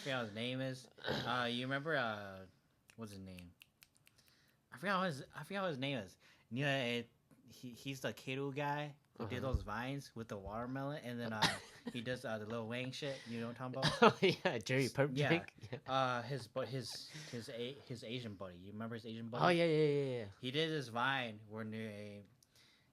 forgot what his name is. You remember what's his name? I forgot what his name is. You know, he's the Kato guy who did those vines with the watermelon, and then he does the Lil Wayne shit. You know what I'm talking about? Oh yeah, Jerry Purp Yeah. drink. His Asian buddy. You remember his Asian buddy? Oh yeah. He did this vine where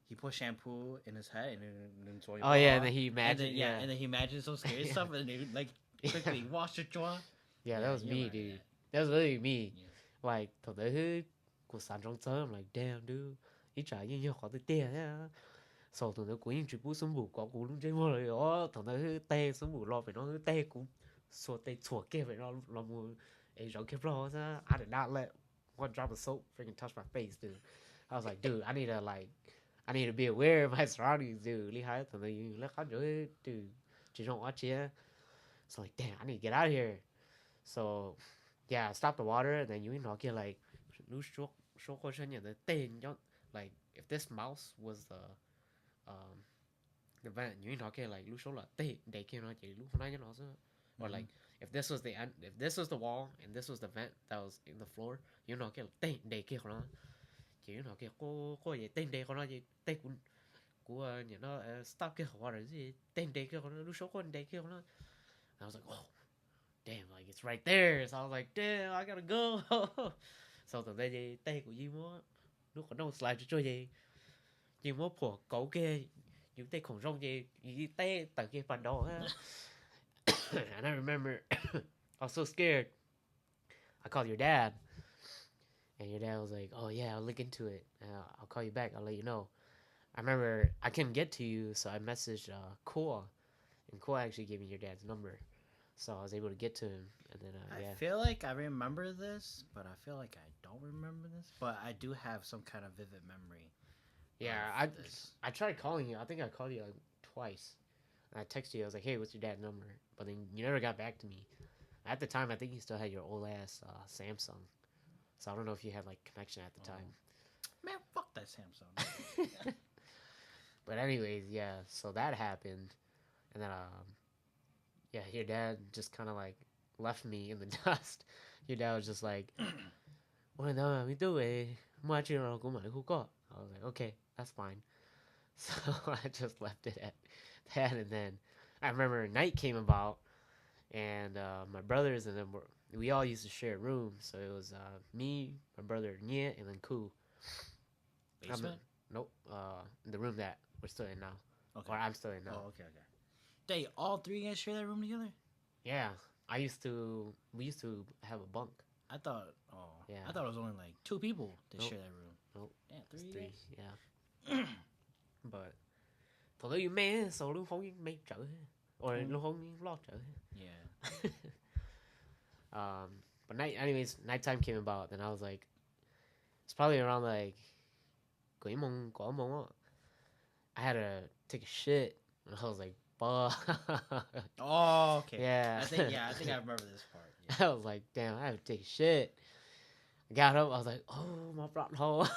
he put shampoo in his head and then so he Oh yeah, and then he imagined. and then he imagined some scary Yeah. stuff and then he like quickly wash your jaw. Yeah, that was you me, remember dude. that. That was literally me. Yeah. Like, thằng đấy hết của sản trong sớm. I'm like, damn, dude. Ý trả như khó tới tiền nha. Sau thằng đấy cũng yên chỉ bút xuống bù có cú lúc trên mơ rồi đó. Thằng đấy hết tê xuống bù lo phải nó hết tê cũng xua tê chùa kia phải nó mua ấy giống kia lo ra. I did not let one drop of soap freaking touch my face, dude. I was like, dude, I need to be aware of my surroundings, dude. Lý hai thằng đấy lấy khá rồi, dude. Chỉ trong watch here. So like, damn, I need to get out of here. So yeah, stop the water, and then you know get like like if this mouse was the vent, you know get like they came out or like if this was the end, if this was the wall and this was the vent that was in the floor, you know get they came on, you know get cô gì they con gì they của you know stop cái water gì they cái con lúc số con they cái con. I was like, oh damn, like it's right there. So I was like, damn, I gotta go. Sau từ đây gì tay của Di mua lúc còn đâu slide cho gì Di mua của cậu kia những tay khổng rong gì Di tay tặng kia phần đầu ha. And I remember I was so scared. I called your dad, and your dad was like, "Oh yeah, I'll look into it. I'll call you back. I'll let you know." I remember I couldn't get to you, so I messaged Koa, and Koa actually gave me your dad's number. So I was able to get to him, and then I feel like I remember this, but I feel like I don't remember this. But I do have some kind of vivid memory. Yeah, I tried calling you. I think I called you like twice. And I texted you. I was like, "Hey, what's your dad's number?" But then you never got back to me. At the time, I think you still had your old ass Samsung. So I don't know if you had like connection at the time. Man, fuck that Samsung. But anyways, yeah. So that happened, and then yeah, your dad just kind of like left me in the dust. Your dad was just like, "Well, no, we do it. I was like, "Okay, that's fine." So I just left it at that, and then I remember night came about, and my brothers and then we all used to share a room. So it was me, my brother Nia, and then Ku. Basement? Nope. The room that we're still in now, Okay. or I'm still in now. Oh, okay. They all three guys share that room together? Yeah, we used to have a bunk. I thought. Oh, Yeah. I thought it was only like two people that Nope. share that room. Nope. Damn, It's three. three. Guys? Yeah. But thằng đó mẹ sao luôn không mấy trở or luôn không lo trở. Yeah. But anyways, nighttime came about. Then I was like, it's probably around like I had to take a shit, and I was like, fuck. Oh, okay. Yeah. I think I remember this part. Yeah. I was like, damn, I have to take a shit. I got up. I was like, oh, my rotten hole.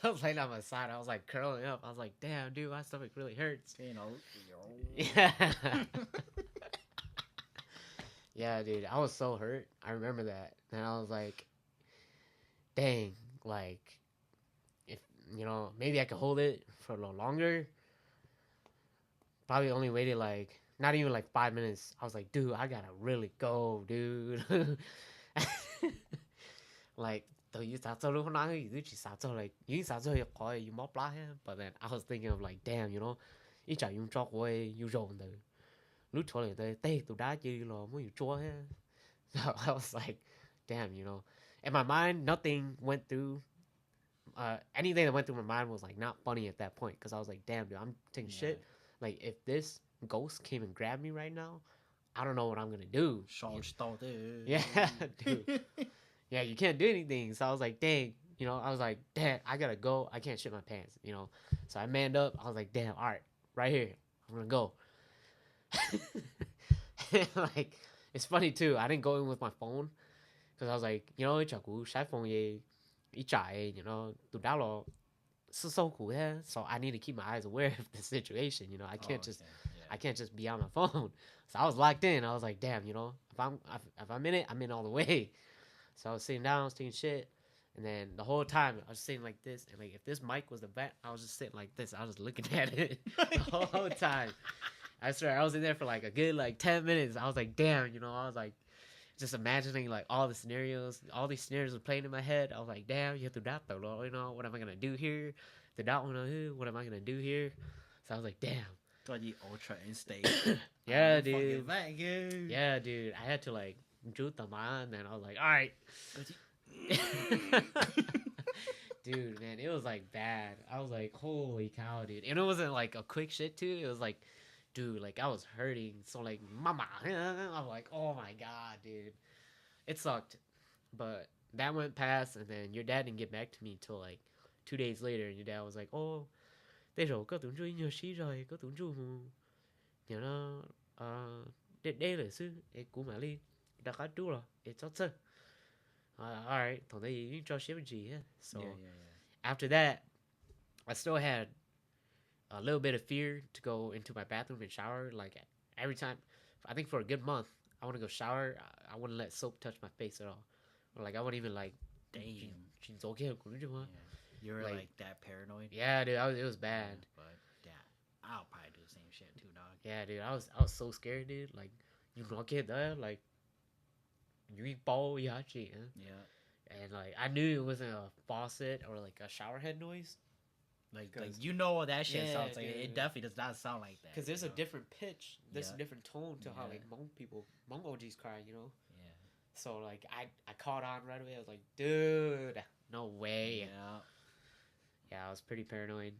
I was laying on my side. I was like curling up. I was like, damn, dude, my stomach really hurts. You know. Yeah. Yeah, dude, I was so hurt. I remember that. And I was like, dang, like, if, you know, maybe I could hold it for a little longer. Probably only waited like, not even like 5 minutes. I was like, dude, I gotta really go, dude. Like, though you start to look now, you start to like, you start to call you more black. But then I was thinking of like, damn, you know, you try you talk away, you roll the lúc cho lại tới tê tụi đá chơi lo mới chua ha. So I was like, damn, you know. In my mind, nothing went through. Anything that went through my mind was like not funny at that point because I was like, damn, dude, I'm taking shit. Like if this ghost came and grabbed me right now, I don't know what I'm gonna do. Yeah, dude. Yeah, you can't do anything. So I was like, dang, you know, I was like, damn, I gotta go. I can't shit my pants, you know. So I manned up. I was like, damn, all right, right here, I'm gonna go. Like it's funny too. I didn't go in with my phone because I was like, you know, chả cú sai phone ye, ít chạy, you know, tụi đá lo so cú ha. So I need to keep my eyes aware of the situation. You know, I can't I can't just be on my phone. So I was locked in. I was like, damn, if I'm in it, I'm in all the way. So I was sitting down, I was taking shit, and then the whole time I was sitting like this, and like if this mic was the vent, I was just sitting like this. I was just looking at it the whole time. I swear, I was in there for like a good like 10 minutes. I was like, damn, I was like just imagining like all the scenarios. All these scenarios were playing in my head. I was like, damn, you have to that though, what am I gonna do here? The dot what am I gonna do here? So I was like, damn. Thought you ultra instinct. Yeah, I'm dude. fucking back, dude. Yeah, dude. I had to like shoot the man, and I was like, all right. Dude, man, it was like bad. I was like, holy cow, dude. And it wasn't like a quick shit too. It was like, dude, like I was hurting. So like, mama, I'm like, oh my god, dude. It sucked. But that went past, and then your dad didn't get back to me until like 2 days later. And your dad was like, oh, đây rồi có tưởng chú nhờ sĩ rồi, có tưởng chú nhờ nó đây là sư của mà đi đã có chú rồi, it's all set. Alright, so after that, I still had a little bit of fear to go into my bathroom and shower. Like every time, I think for a good month, I want to go shower. I wouldn't let soap touch my face at all. Or like I wouldn't even like. Damn. Yeah. You were like that paranoid. Yeah, dude, it was bad. But yeah, I'll probably do the same shit too, dog. Yeah, dude, I was so scared, dude. Like you know, get there, like you ball, yeah, and like I knew it wasn't a faucet or like a shower head noise. Like you know what that shit sounds like. Dude. It definitely does not sound like that. Because there's a different pitch, there's Yeah. a different tone to how Yeah. like Hmong OGs cry, Yeah. So like I caught on right away. I was like, dude, no way. Yeah, I was pretty paranoid.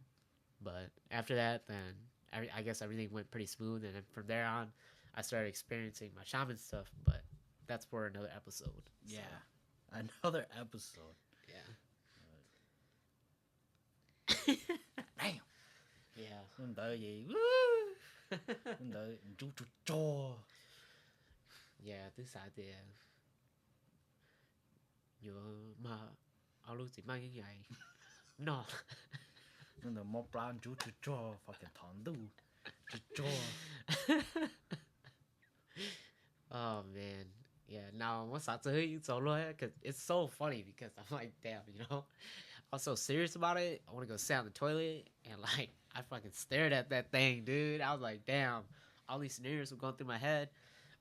But after that, then I guess everything went pretty smooth, and then from there on, I started experiencing my shaman stuff. But that's for another episode. Yeah. Another episode. Yeah. Damn. Yeah. Không đợi gì. Không đợi chú. Yeah, thứ sáu thì nhớ mà áo lúc chỉ mang cái ngày no. Không đợi một plan chú fucking thằng đu. Chú. Oh man. Yeah, now what's that because it's so funny because I'm like, damn, I was so serious about it. I want to go sit on the toilet and like I fucking stared at that thing, dude. I was like, damn, all these scenarios were going through my head.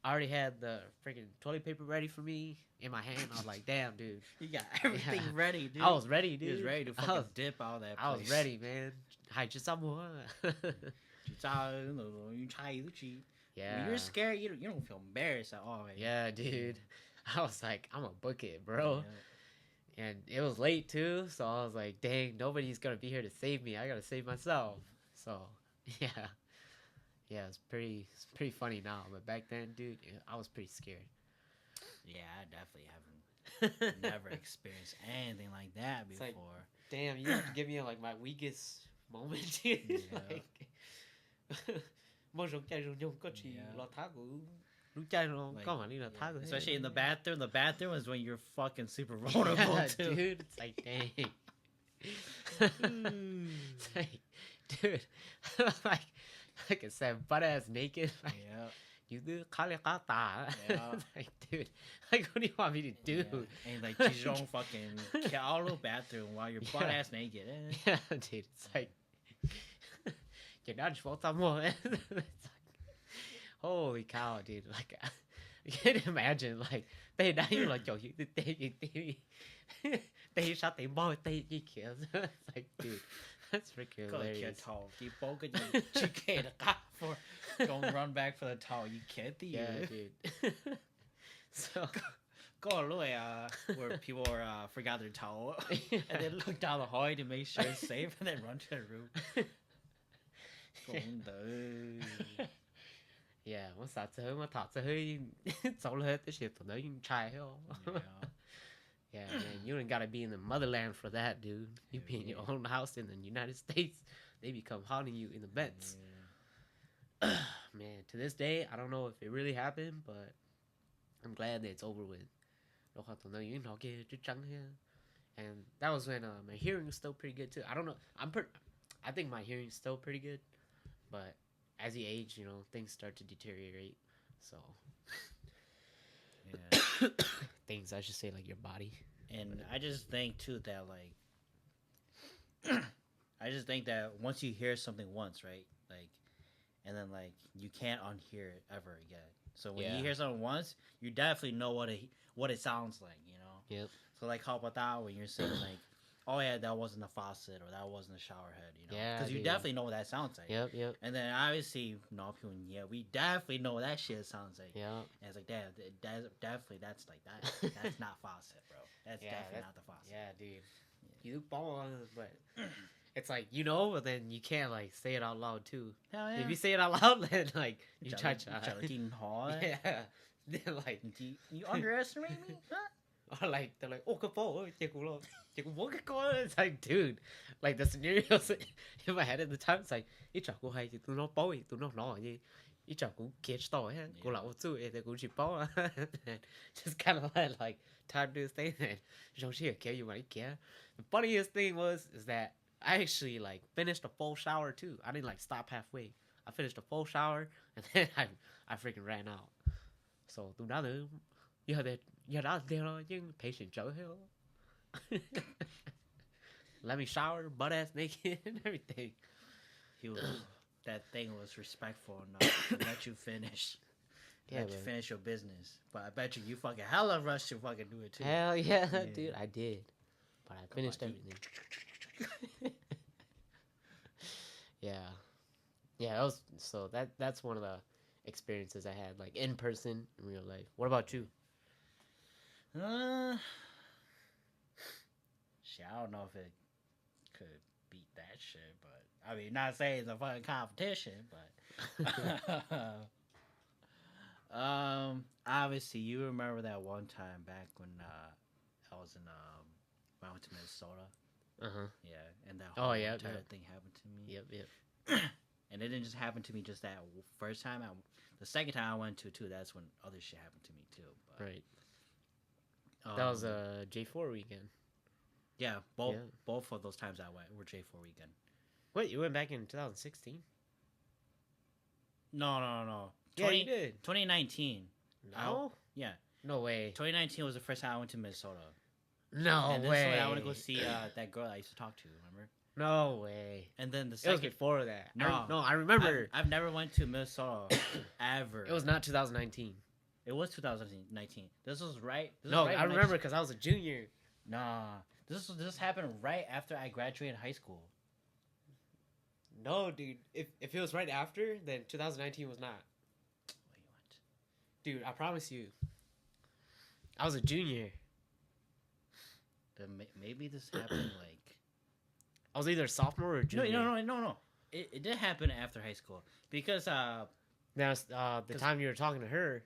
I already had the freaking toilet paper ready for me in my hand. I was like, damn, dude. You got everything ready, dude. I was ready, dude. You was ready to fucking dip out of that place. I was ready, man. Hi, just someone. You try. Yeah. When you're scared, you don't feel embarrassed at all. Right? Yeah, dude. I was like, I'm gonna book it, bro. Yeah. And it was late too, so I was like, dang, nobody's gonna be here to save me. I gotta save myself. So, yeah. Yeah, it's pretty funny now, but back then, dude, I was pretty scared. Yeah, I definitely haven't never experienced anything like that before. Like, damn, you have to give me like my weakest moment, dude. Yeah. Like, especially in the bathroom. The bathroom is when you're fucking super vulnerable too. Dude, it's like, dang. It's like, dude, like I said, butt ass naked. Like, Yeah. You do kalikata. Yeah. Like, dude, like, what do you want me to do? Yeah. And like, you don't fucking get out of the bathroom while you're butt ass naked. Yeah, dude, it's like, you're not supposed to move. It's like, holy cow, dude. Like, I can't imagine, like, they now you're like, yo, they shot the ball, they kids. It's like, dude, that's freaking hilarious. Don't run back for the towel. You can't do Yeah, dude. So, where people forgot their towel and then look down the hallway to make sure it's safe and then run to the room. Yeah, what's that? Mà thọ hơi走了这些都能try Yeah, man, you ain't gotta be in the motherland for that, dude. You be in your own house in the United States, they become haunting you in the vents. Man, to this day, I don't know if it really happened, but I'm glad that it's over with. And that was when my hearing was still pretty good too. I don't know. I think my hearing's still pretty good, but as you age, things start to deteriorate. So Yeah. things, I should say, like your body. And I just think too that like I just think that once you hear something once, right? Like and then like you can't unhear it ever again. So when Yeah. you hear something once, you definitely know what it sounds like, you know? Yep. So like how about that when you're saying like, oh yeah, that wasn't a faucet or that wasn't a shower head, you know? Yeah, Because you dude. definitely know what that sounds like. Yep. Yep. And then obviously, people, yeah, we definitely know what that shit sounds like. Yep. And it's like, definitely, that's like that. That's not faucet, bro. That's definitely not the faucet. Yeah, dude. You ball, but it's like but then you can't like say it out loud too. Hell yeah. If you say it out loud, then like you try to. Yeah. Then like you underestimate me? Huh? or like they're like, oh, cái phố ơi, chị cũng muốn cái con. It's like, dude, like the scenarios in my head at the time, it's like, ít chọc cô hay thì tôi nó bói, tôi nó gì, ít chọc cũng catch tỏi ha, cô lão chú thì cũng chỉ bó, just kind of like time to stay there. Don't she care you might care. The funniest thing is that I actually like finished a full shower too. I didn't like stop halfway. I finished a full shower and then I freaking ran out. So tôi đã được, giờ đã theo nó chứ patient trở theo. Let me shower, butt ass naked and everything. That thing was respectful enough to let you finish. Yeah, let you finish your business. But I bet you fucking hella rushed to fucking do it too. Hell yeah, dude, I did. But I finished everything. Yeah, that's one of the experiences I had, like in person in real life. What about you? Shit, I don't know if it could beat that shit, but I mean, not saying it's a fucking competition, but obviously you remember that one time back when I was in when I went to Minnesota. Yeah, and that whole entire thing happened to me. Yep. And it didn't just happen to me just that first time. The second time I went to too. That's when other shit happened to me too. But, right. That was a J4 weekend. Yeah, both of those times I went were J4 weekend. What, you went back in 2016? No. Yeah, you did. 2019. No? Yeah. No way. 2019 was the first time I went to Minnesota. No and way. I want to go see that girl I used to talk to, remember? No way. And then the second... It was before that. No, I remember. I've never went to Minnesota, ever. It was not 2019. It was 2019. This was right... I remember because I was a junior. Nah. This happened right after I graduated high school. No, dude. If it was right after, then 2019 was not. Wait, what? Dude, I promise you. I was a junior. Then maybe this happened like... I was either a sophomore or junior. No. It did happen after high school. Because... Now, the time you were talking to her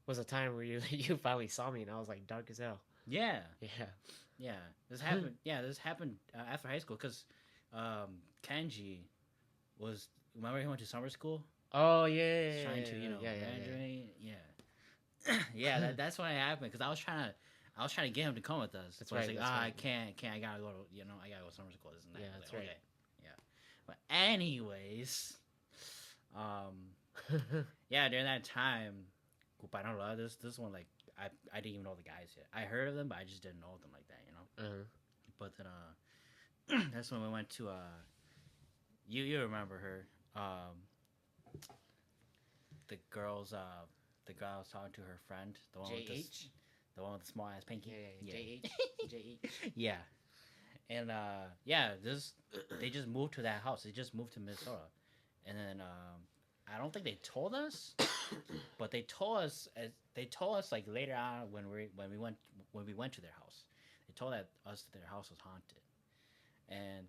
was a time where you finally saw me and I was like dark as hell. Yeah. Yeah. This happened. This happened after high school because Kenji was. Remember he went to summer school. Oh yeah. Trying to graduate. Yeah. That's when it happened because I was trying to get him to come with us. That's but right. Like, that's right. I can't. I gotta go to I gotta go to summer school. This and that. Yeah, Like, that's right. Okay. Yeah. But anyways, yeah. During that time, this one like I didn't even know the guys yet. I heard of them, but I just didn't know them like that. But then that's when we went to you remember her the girl I was talking to, her friend, the one with the one with the small ass pinky. Yeah. JH. Yeah. And they just moved to that house. They just moved to Minnesota. And then I don't think they told us, but they told us like later on when we went to their house. They told us that their house was haunted. And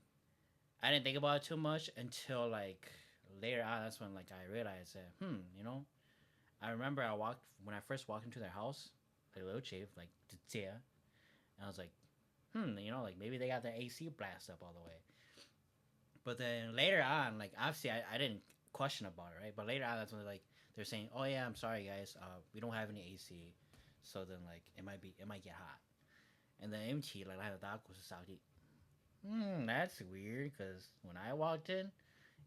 I didn't think about it too much until like later on. That's when like I realized that I remember when I first walked into their house, like little chief, like and I was like, like maybe they got their AC blast up all the way. But then later on, like obviously I didn't question about it, right? But later on, that's when they're saying, oh yeah, I'm sorry guys, we don't have any AC, so then like it might get hot. And then MT like that's weird because when I walked in,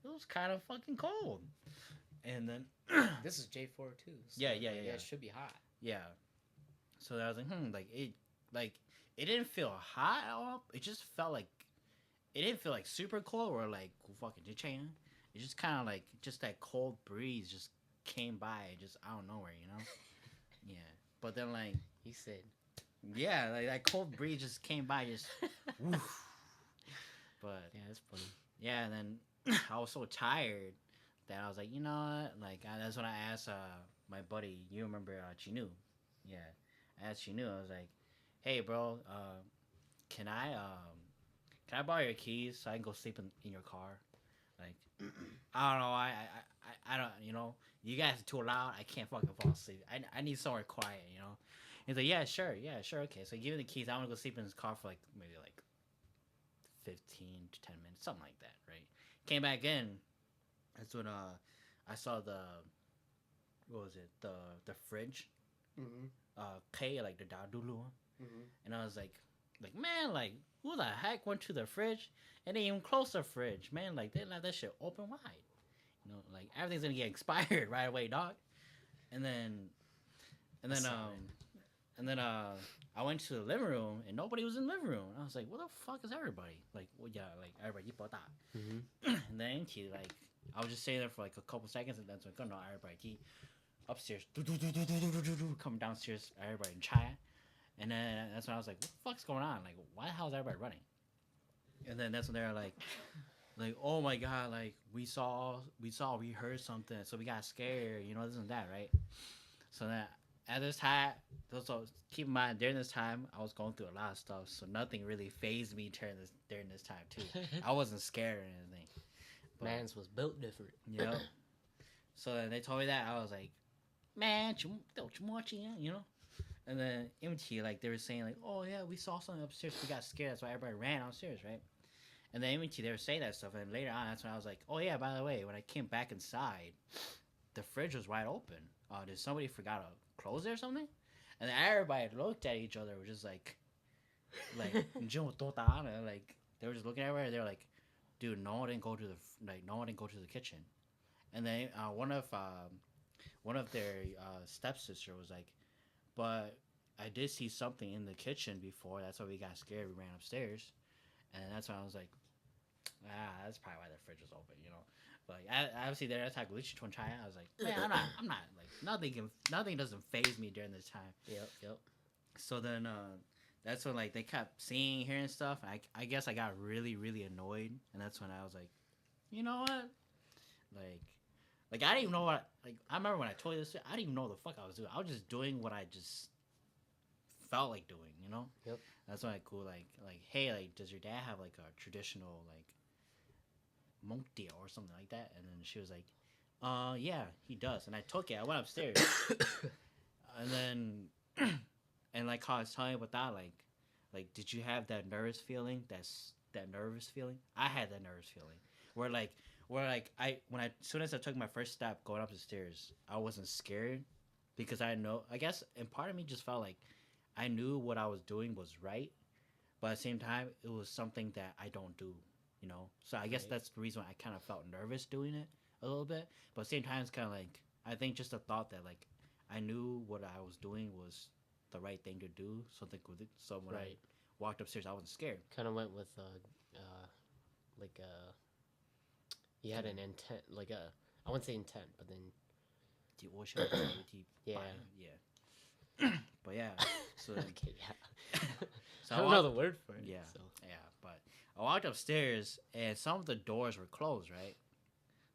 it was kind of fucking cold. And then This is J4 too. So Yeah, like, yeah. It should be hot. yeah, so I was like it didn't feel hot at all. It just felt like it didn't feel like super cold or like fucking chain. It just kind of like just that cold breeze just came by just out of nowhere, you know? Yeah. But then like He said, yeah, like that cold breeze just came by just woof. But "Yeah, that's funny." yeah, and then I was so tired that I was like, you know what? Like that's when I asked my buddy, you remember Chinu? Yeah. I asked Chinu, I was like, hey bro, can I um can I borrow your keys so I can go sleep in your car? Like, I don't know. I don't. You know, you guys are too loud. I can't fucking fall asleep. I need somewhere quiet. You know. He's like, yeah, sure, okay. So give me the keys. I want to go sleep in his car for like maybe like 15 to 10 minutes, something like that, right? Came back in. That's when I saw the what was it the fridge Mm-hmm. K like the dadulu, Mm-hmm. and I was like man, like who the heck went to the fridge and they even closed the fridge, man? Like they left that shit open wide. You know, like everything's gonna get expired right away, dog. And then and I then saw and then I went to the living room and nobody was in the living room. I was like, what the fuck is everybody? Like, well, yeah, like everybody Mm-hmm. and then he like I was just sitting there for like a couple seconds and then so no everybody he upstairs coming downstairs everybody in chai. And then that's when I was like, what the fuck's going on? Like, why the hell is everybody running? And then that's when they're like, oh my god, like we heard something, so we got scared, you know, this and that, right? So then at this time, so keep in mind during this time, I was going through a lot of stuff, so nothing really phased me during this time too. I wasn't scared or anything. But, Mans was built different. you know. So then they told me that I was like, man, you know. And then MT like they were saying like, oh yeah, we saw something upstairs, we got scared, that's why everybody ran downstairs, right? And then MT they were saying that stuff, and later on that's when I was like, oh yeah, by the way, when I came back inside, the fridge was wide open. Did somebody forgot to close it or something? And then everybody looked at each other, which is like like they were just looking everywhere. They're like, dude, no one didn't go to the kitchen. And then one of their stepsister was like, but I did see something in the kitchen before. That's why we got scared. We ran upstairs, and that's when I was like, that's probably why the fridge was open, you know. But like, obviously, that's like Lucia Chai. I was like, man, I'm not like nothing doesn't phase me during this time. Yep. So then that's when like they kept seeing, hearing stuff. I guess I got really, really annoyed, and that's when I was like, you know what, like I didn't even know what like I remember when I told you this. I didn't even know what the fuck I was doing. I was just doing what I just felt like doing, you know. Yep. That's when I cool like hey, like does your dad have like a traditional like monk deal or something like that? And then she was like, yeah, he does. And I took it. I went upstairs, and then and like how I was telling you about that, like did you have that nervous feeling? That nervous feeling. I had that nervous feeling where I when I as soon as I took my first step going up the stairs, I wasn't scared because I guess and part of me just felt like I knew what I was doing was right, but at the same time it was something that I don't do, you know. So I guess Right. that's the reason why I kind of felt nervous doing it a little bit. But at the same time, it's kind of like I think just the thought that like I knew what I was doing was the right thing to do. Something with it. So when I Right. walked upstairs, I wasn't scared. Kind of went with like he had an intent, like I wouldn't say intent, but then yeah. yeah. But yeah, so Okay, yeah. so I don't know the word for it. Yeah, So. yeah. But I walked upstairs and some of the doors were closed, right?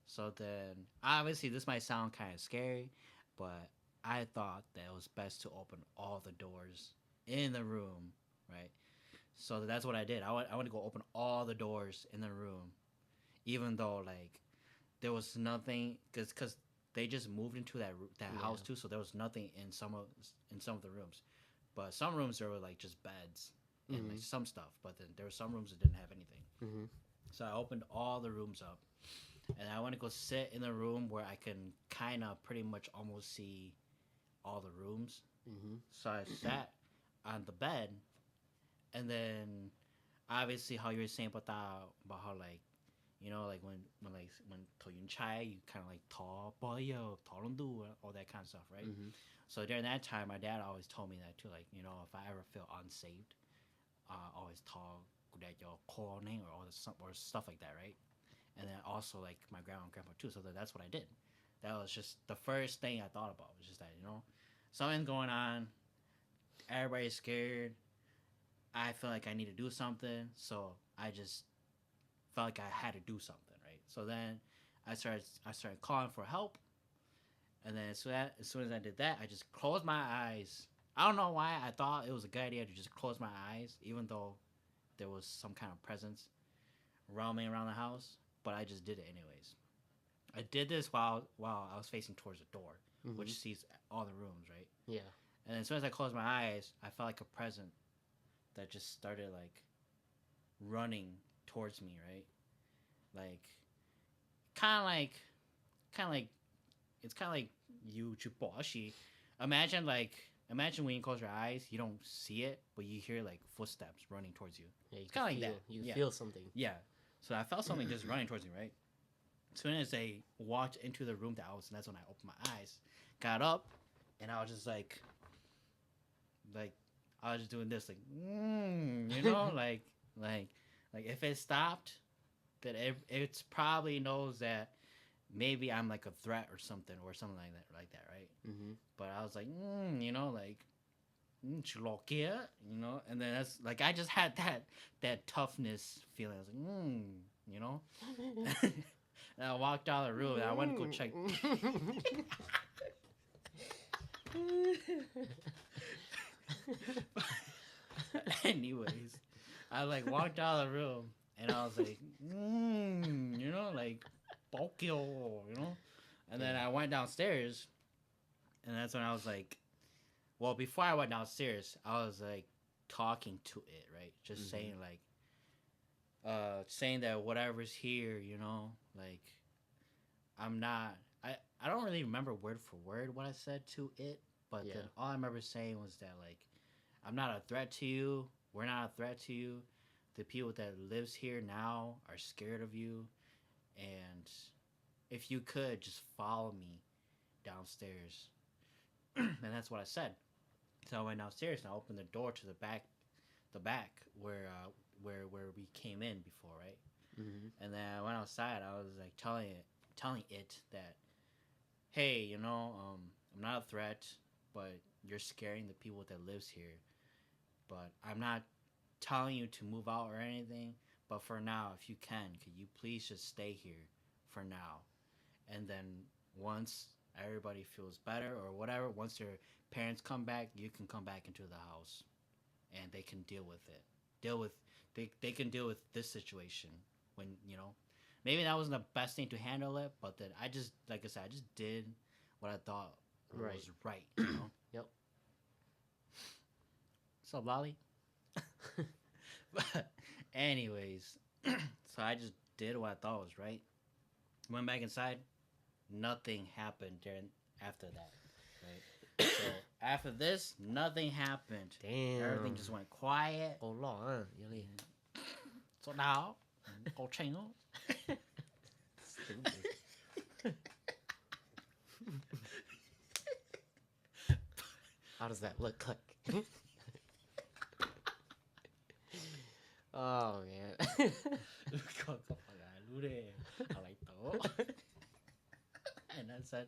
So then, obviously, this might sound kind of scary, but I thought that it was best to open all the doors in the room, right? So that's what I did. I went to go open all the doors in the room, even though like there was nothing, because they just moved into that house Yeah. too, so there was nothing in some of the rooms. But some rooms there were like just beds and like some stuff, but then there were some rooms that didn't have anything. Mm-hmm. So I opened all the rooms up, and I went to go sit in the room where I can kind of pretty much almost see all the rooms. Mm-hmm. So I sat on the bed, and then obviously how you were saying about how like You know, like when Toyun Chai, you kind of like tall boy, tall do all that kind of stuff, right? Mm-hmm. So during that time, my dad always told me that too. Like, you know, if I ever feel unsaved, always tall that your calling or all this or stuff like that, right? And then also like my grandma and grandpa too. So that's what I did. That was just the first thing I thought about. Was just that, you know, something's going on. Everybody's scared. I feel like I need to do something, so I just felt like I had to do something, right? So then I started calling for help, and then as soon as I did that, I just closed my eyes. I don't know why I thought it was a good idea to just close my eyes, even though there was some kind of presence roaming around the house. But I just did it anyways. I did this while I was facing towards the door, Mm-hmm. which sees all the rooms, right? Yeah. And then as soon as I closed my eyes, I felt like a present that just started like running towards me, right? Like kind of like kind of like it's kind of like you chuposhi. Imagine when you close your eyes, you don't see it, but you hear like footsteps running towards you. Yeah. You It's kind of like feel, that. You Yeah. feel something. Yeah. So I felt something just running towards me, right? As soon as they walked into the room that I was in, that's when I opened my eyes, got up, and I was just like I was just doing this, like, you know, like if it stopped, that it's probably knows that maybe I'm like a threat or something like that, right? Mm-hmm. But I was like, you know, like, chlokia, you know, and then that's like I just had that toughness feeling. I was like, you know, and I walked out of the room and I went to go check. Anyways, I like walked out of the room and I was like, you know, like, Tokyo, you know, and then I went downstairs, and that's when I was like, well, before I went downstairs, I was like talking to it, right, just saying like, saying that whatever's here, you know, like, I'm not. I don't really remember word for word what I said to it, but Yeah. then all I remember saying was that like, I'm not a threat to you. We're not a threat to you. The people that lives here now are scared of you, and if you could just follow me downstairs, and that's what I said. So I went downstairs and I opened the door to the back where we came in before, right? Mm-hmm. And then I went outside. I was like telling it that, hey, you know, I'm not a threat, but you're scaring the people that lives here. But I'm not telling you to move out or anything. But for now, if you can, could you please just stay here for now? And then once everybody feels better or whatever, once their parents come back, you can come back into the house, and they can deal with it. They can deal with this situation when, you know, maybe that wasn't the best thing to handle it, but then I just, like I said, I just did what I thought was right, you know. Yep. What's up, Lolly? But anyways, so I just did what I thought was right. Went back inside. Nothing happened during after that. Right. So after this, nothing happened. Damn. Everything just went quiet. Go long, huh? Really. So now, go channel. Stupid. How does that look like? Oh man. And I said,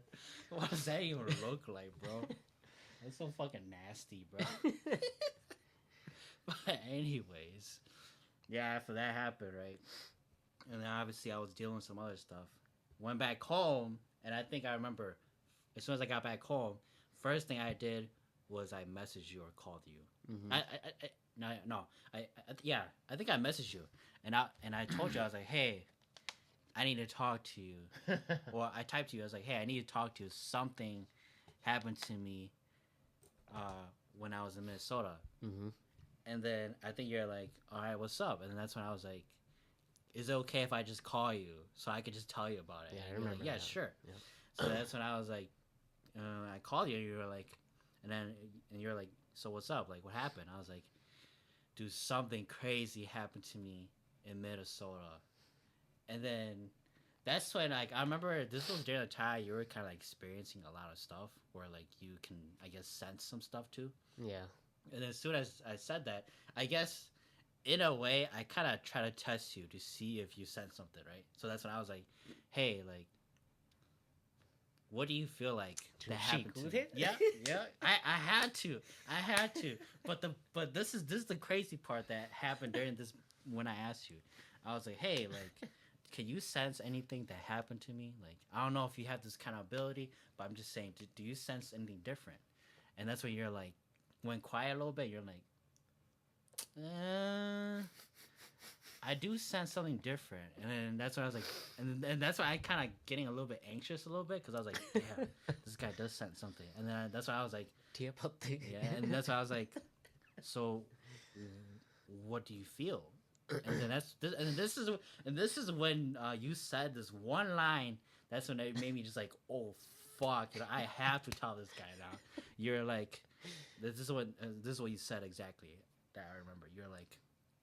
what does that even look like, bro? That's so fucking nasty, bro. But anyways, yeah, after that happened, right? And then obviously I was dealing with some other stuff. Went back home, and I think I remember, as soon as I got back home, first thing I did was I messaged you or called you. Mm-hmm. I think I messaged you, and I told you, I was like, hey, I need to talk to you. Well, I typed to you. I was like, hey, I need to talk to you. Something happened to me when I was in Minnesota. Mm-hmm. And then I think you're like, all right, what's up? And then that's when I was like, is it okay if I just call you so I could just tell you about it? Yeah, And I you're remember like, yeah, that. sure. Yeah. So that's when I was like, I called you, and you were like, and you're like, so what's up? Like, what happened? I was like, dude, something crazy happened to me in Minnesota. And then that's when like I remember this was during the time you were kind of like experiencing a lot of stuff where like you can I guess sense some stuff too. Yeah. And as soon as I said that, I guess in a way I kind of try to test you to see if you sense something, right? So that's when I was like, hey, like what do you feel like that happened to me? Yeah, yeah. I had to. But this is the crazy part that happened during this when I asked you. I was like, hey, like, can you sense anything that happened to me? Like, I don't know if you have this kind of ability, but I'm just saying, do you sense anything different? And that's when you're like, went quiet a little bit. You're like, I do sense something different, and then that's when I was like, and that's why I kind of getting a little bit anxious a little bit because I was like, damn, this guy does sense something, and then that's why I was like, yeah, and that's why I was like, so, what do you feel? And then this is when you said this one line. That's when it made me just like, oh fuck, I have to tell this guy now. You're like, this is what you said exactly that I remember. You're like,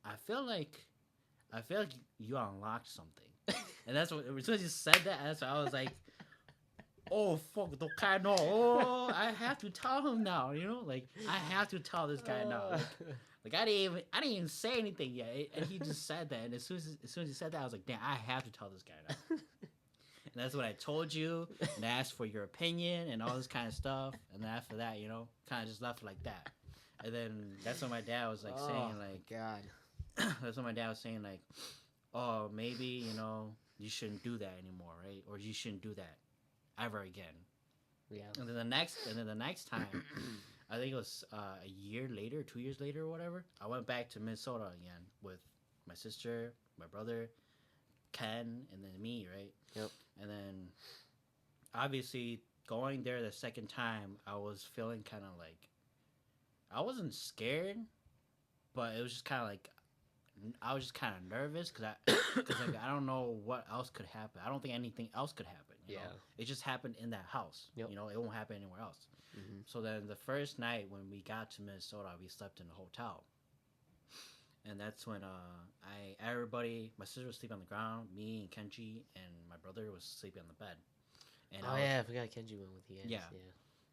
I feel like you unlocked something, and that's what as soon as you said that, that's what I was like, oh fuck, the guy know. Oh, I have to tell him now. Like I have to tell this guy now. Like I didn't even say anything yet, and he just said that. And as soon as he said that, I was like, damn, I have to tell this guy now. And that's what I told you, and I asked for your opinion and all this kind of stuff. And then after that, kind of just left it like that. And then that's when my dad was like saying like, God. that's what my dad was saying like, oh maybe you shouldn't do that anymore, right? Or you shouldn't do that ever again. Yeah. And then the next time, I think it was a year later, 2 years later, or whatever. I went back to Minnesota again with my sister, my brother, Ken, and then me, right? Yep. And then obviously going there the second time, I was feeling kind of like I wasn't scared, but it was just kind of like I was just kind of nervous because like, I don't know what else could happen. I don't think anything else could happen. You know? It just happened in that house. Yep. It won't happen anywhere else. Mm-hmm. So then the first night when we got to Minnesota, we slept in a hotel, and that's when everybody, my sister was sleeping on the ground, me and Kenji and my brother was sleeping on the bed. And I forgot Kenji went with you. Yeah.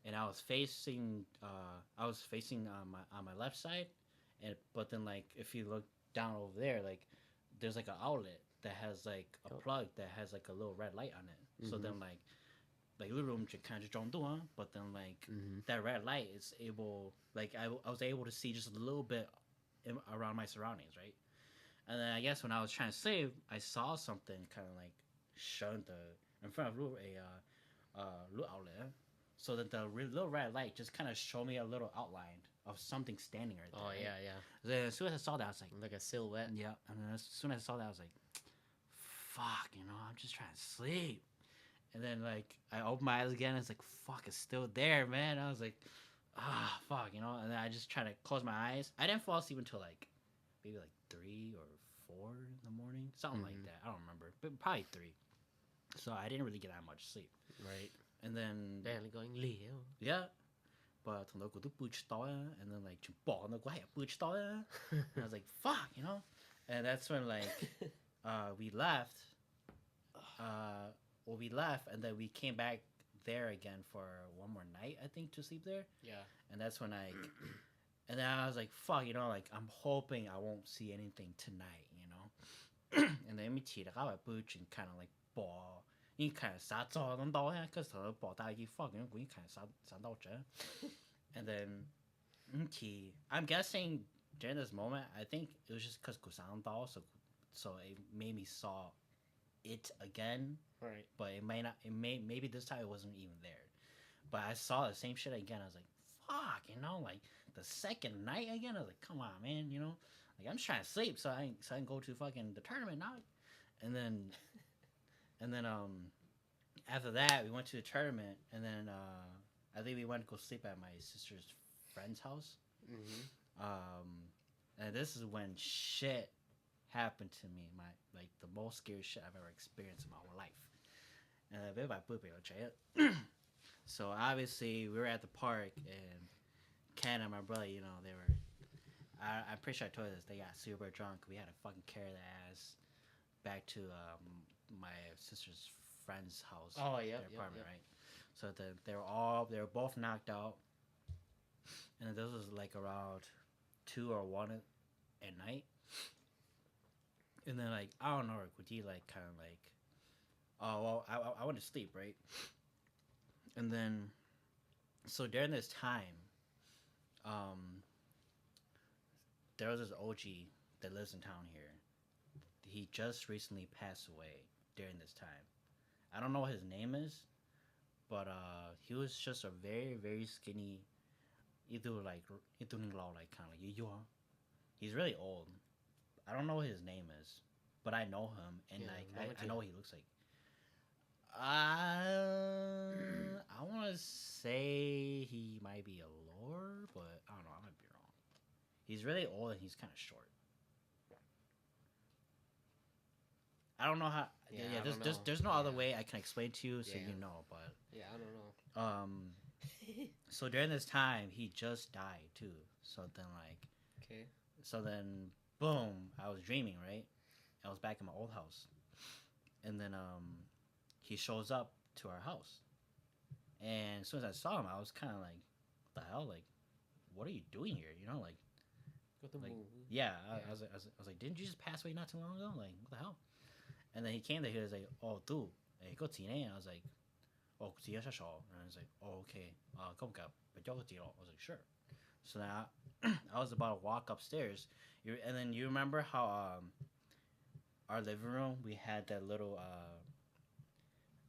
And I was facing on my left side, but then like if you look down over there, like there's like an outlet that has like a plug that has like a little red light on it. Mm-hmm. So then like the room kind of drawn down, but then like that red light is able, like I was able to see just a little bit around my surroundings, right? And then I guess when I was trying to sleep, I saw something kind of like shone in front of a little outlet. So that the little red light just kind of showed me a little outline of something standing right there. Oh, right? Yeah. Then as soon as I saw that, I was like a silhouette. Yeah. And then as soon as I saw that, I was like, fuck, I'm just trying to sleep. And then like I opened my eyes again. It's like, fuck, it's still there, man. I was like, fuck, And then I just tried to close my eyes. I didn't fall asleep until like maybe like 3 or 4 in the morning, something like that. I don't remember, but probably 3. So I didn't really get that much sleep. Right. And then barely going liều. Yeah. But thằng đó cũng bự tối, and then like bỏ nó quá hệ bự tối. And I was like, fuck, And that's when like we left. We left, and then we came back there again for one more night, I think, to sleep there. Yeah. And that's when and then I was like, fuck, like I'm hoping I won't see anything tonight, And then we cheated out at Butch and kind of like bỏ. You kind of sát cho nó đau ha, cause thằng bỏ tay cái fuck, cũng kind of sát đau chứ. And then, I'm guessing during this moment, I think it was just cause 佢đau, so it made me saw it again. Right. But maybe this time it wasn't even there. But I saw the same shit again. I was like, fuck, like the second night again. I was like, come on, man, like I'm just trying to sleep so I can go to fucking the tournament now. And then after that we went to the tournament, and then I think we went to go sleep at my sister's friend's house. And this is when shit happened to me, like the most scary shit I've ever experienced in my whole life. So obviously we were at the park, and Ken and my brother, they were, I'm pretty sure I told you this, they got super drunk. We had to fucking carry their ass back to my sister's friend's house. Oh, yeah, Their apartment, right? So they were both knocked out, and this was like around 2 or 1 at night. And then like I don't know, like, would you like kind of like, oh well, I went to sleep, right? And then so during this time, um, there was this OG that lives in town here. He just recently passed away during this time. I don't know what his name is, but he was just a very skinny, either like like kind of like you. He's really old. I don't know what his name is, but I know him, and like I know what he looks like. I want to say he might be a lord, but I don't know. I might be wrong. He's really old and he's kind of short. I don't know how. Yeah, Yeah, I don't know. there's no other way I can explain to you, so Yeah. you know. But Yeah, I don't know. so during this time, he just died too. So then like, Okay. so then boom, I was dreaming, right? I was back in my old house, and then he shows up to our house, and as soon as I saw him, I was kind of like, what the hell, like, what are you doing here? You know, like, Go to like move. yeah, Yeah. I was like, didn't you just pass away not too long ago? Like, what the hell? And then he came there. He was like, "Oh, tú, go tine." And I was like, "Oh, sí, ya shao." And I was like, "Oh, okay. Come up, but yo I was like, "Sure." So now I was about to walk upstairs. And then you remember how our living room we had that little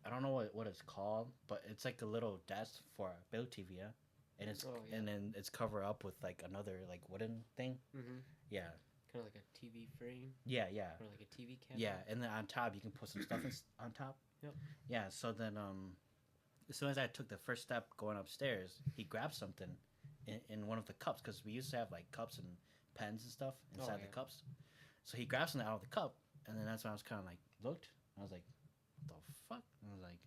I don't know what it's called, but it's like a little desk for a build TV, yeah? And it's Oh, yeah. and then it's covered up with like another like wooden thing. Mm-hmm. Yeah, Kind of like a TV frame yeah, or like a TV cabinet. yeah. And then on top you can put some stuff on top. Yep. Yeah. So then as soon as I took the first step going upstairs, he grabbed something in one of the cups because we used to have like cups and pens and stuff inside the cups. So he grabbed something out of the cup, and then that's when I was kind of like looked. I was like, "What the fuck?" And I was like,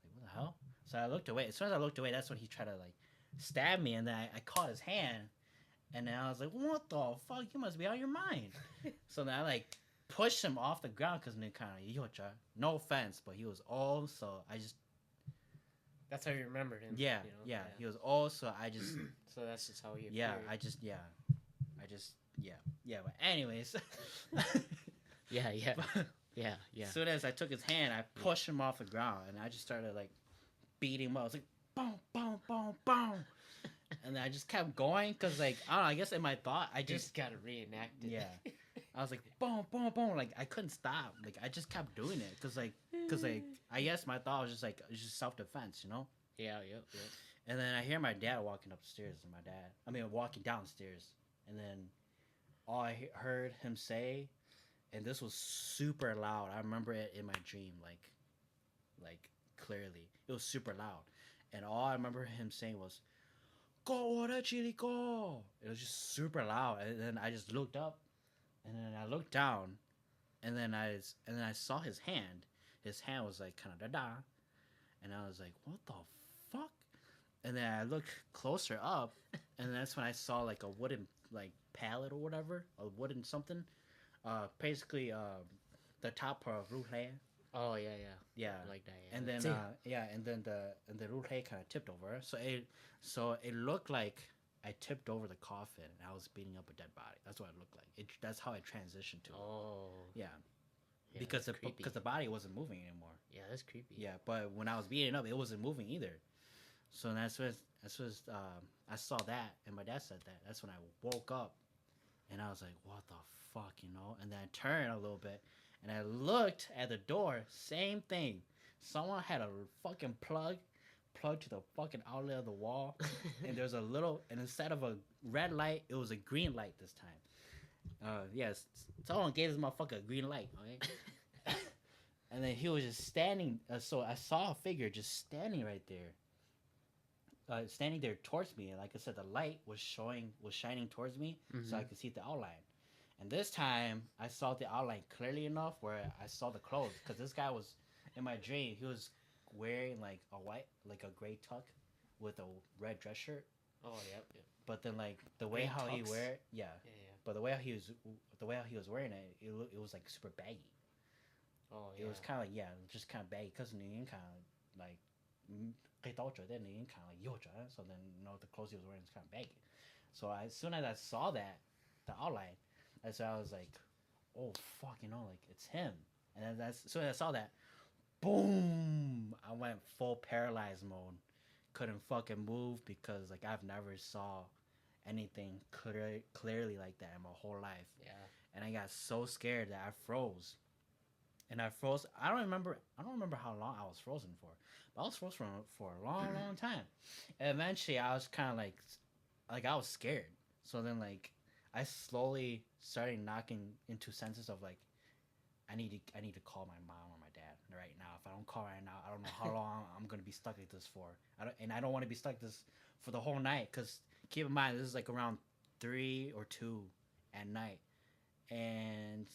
"What the hell?" So I looked away. As soon as I looked away, that's when he tried to like stab me, and then I caught his hand, and then I was like, "What the fuck? You must be out of your mind." So then I like pushed him off the ground because then kind of no offense, but he was old, so I just That's how you remembered him. yeah, You know? yeah, he was old, so I just So that's just how he appeared. yeah, yeah. But anyways, Yeah. Yeah. as soon as I took his hand, I pushed him off the ground, and I just started like beating him up. I was like, boom, boom, boom, boom, and then I just kept going because like I don't know. I guess in my thought, I Just just got to reenact it. yeah. I was like, boom, boom, boom. Like I couldn't stop. Like I just kept doing it because I guess my thought was just like it was just self defense, you know. Yeah. Yep. And then I hear my dad walking upstairs, and walking downstairs, and then all I heard him say, and this was super loud. I remember it in my dream, like clearly. It was super loud, and all I remember him saying was, "Go, what chili go!" It was just super loud, and then I just looked up, and then I looked down, and then I saw his hand. His hand was like kind of da da, and I was like, "What the fuck?" And then I looked closer up, and that's when I saw like a wooden like pallet or whatever, a wooden something. Basically, the top of roulette. Oh yeah. Yeah, Like that. Yeah. and then the roulette kind of tipped over. So it looked like I tipped over the coffin and I was beating up a dead body. That's what it looked like. That's how I transitioned to it. Oh. Yeah, Yeah, because that's creepy. the body wasn't moving anymore. Yeah, that's creepy. Yeah, but when I was beating up, it wasn't moving either. So that's when I saw that, and my dad said that. That's when I woke up, and I was like, "What the fuck," you know? And then I turned a little bit, and I looked at the door. Same thing. Someone had a fucking plug to the fucking outlet of the wall, and there's a little. And instead of a red light, it was a green light this time. Yes, someone gave this motherfucker a green light. Okay. And then he was just standing. So I saw a figure just standing right there. Standing there towards me, and like I said, the light was shining towards me, so I could see the outline. And this time, I saw the outline clearly enough where I saw the clothes, because this guy was in my dream. He was wearing like a gray tuck with a red dress shirt. Oh yep. But then like the way Gray how he tux? wear, yeah. Yeah. But the way how he was wearing it, it was like super baggy. Oh It was yeah. kind of like, yeah, just kind of baggy because Nguyen kind of like, then Nguyen kind of like yoja. So then the clothes he was wearing was kind of baggy. So as soon as I saw that, the outline, that's when I was like, oh fuck, like it's him. And then that's as soon as I saw that, boom, I went full paralyzed mode. Couldn't fucking move because like I've never saw anything clearly like that in my whole life. Yeah. And I got so scared that I froze. And I froze. I don't remember. I don't remember how long I was frozen for, but I was frozen for a long, long time. And eventually, I was kind of like I was scared. So then, like, I slowly started knocking into senses of like, I need to call my mom or my dad right now. If I don't call right now, I don't know how long I'm gonna be stuck like this for. I don't want to be stuck this for the whole night. Cause keep in mind, this is like around 3 or 2 at night, and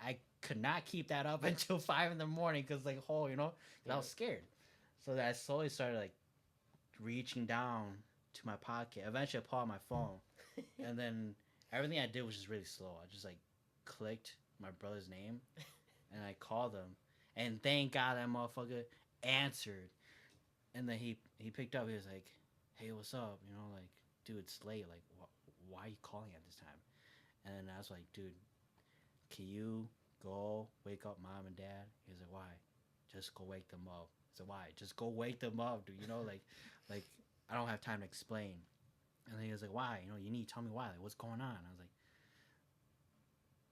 I could not keep that up until 5 in the morning because like cause I was scared. So that I slowly started like reaching down to my pocket. Eventually, I pulled out my phone, and then everything I did was just really slow. I just like clicked my brother's name, and I called him, and thank God that motherfucker answered. And then he picked up. He was like, "Hey, what's up? Like, dude, it's late. Like, why are you calling at this time?" And then I was like, "Dude, can you go wake up mom and dad?" He was like, "Why?" "Just go wake them up." I said, "Why?" "Just go wake them up, dude. Like I don't have time to explain." And then he was like, "Why? You need to tell me why. Like, what's going on?" I was like,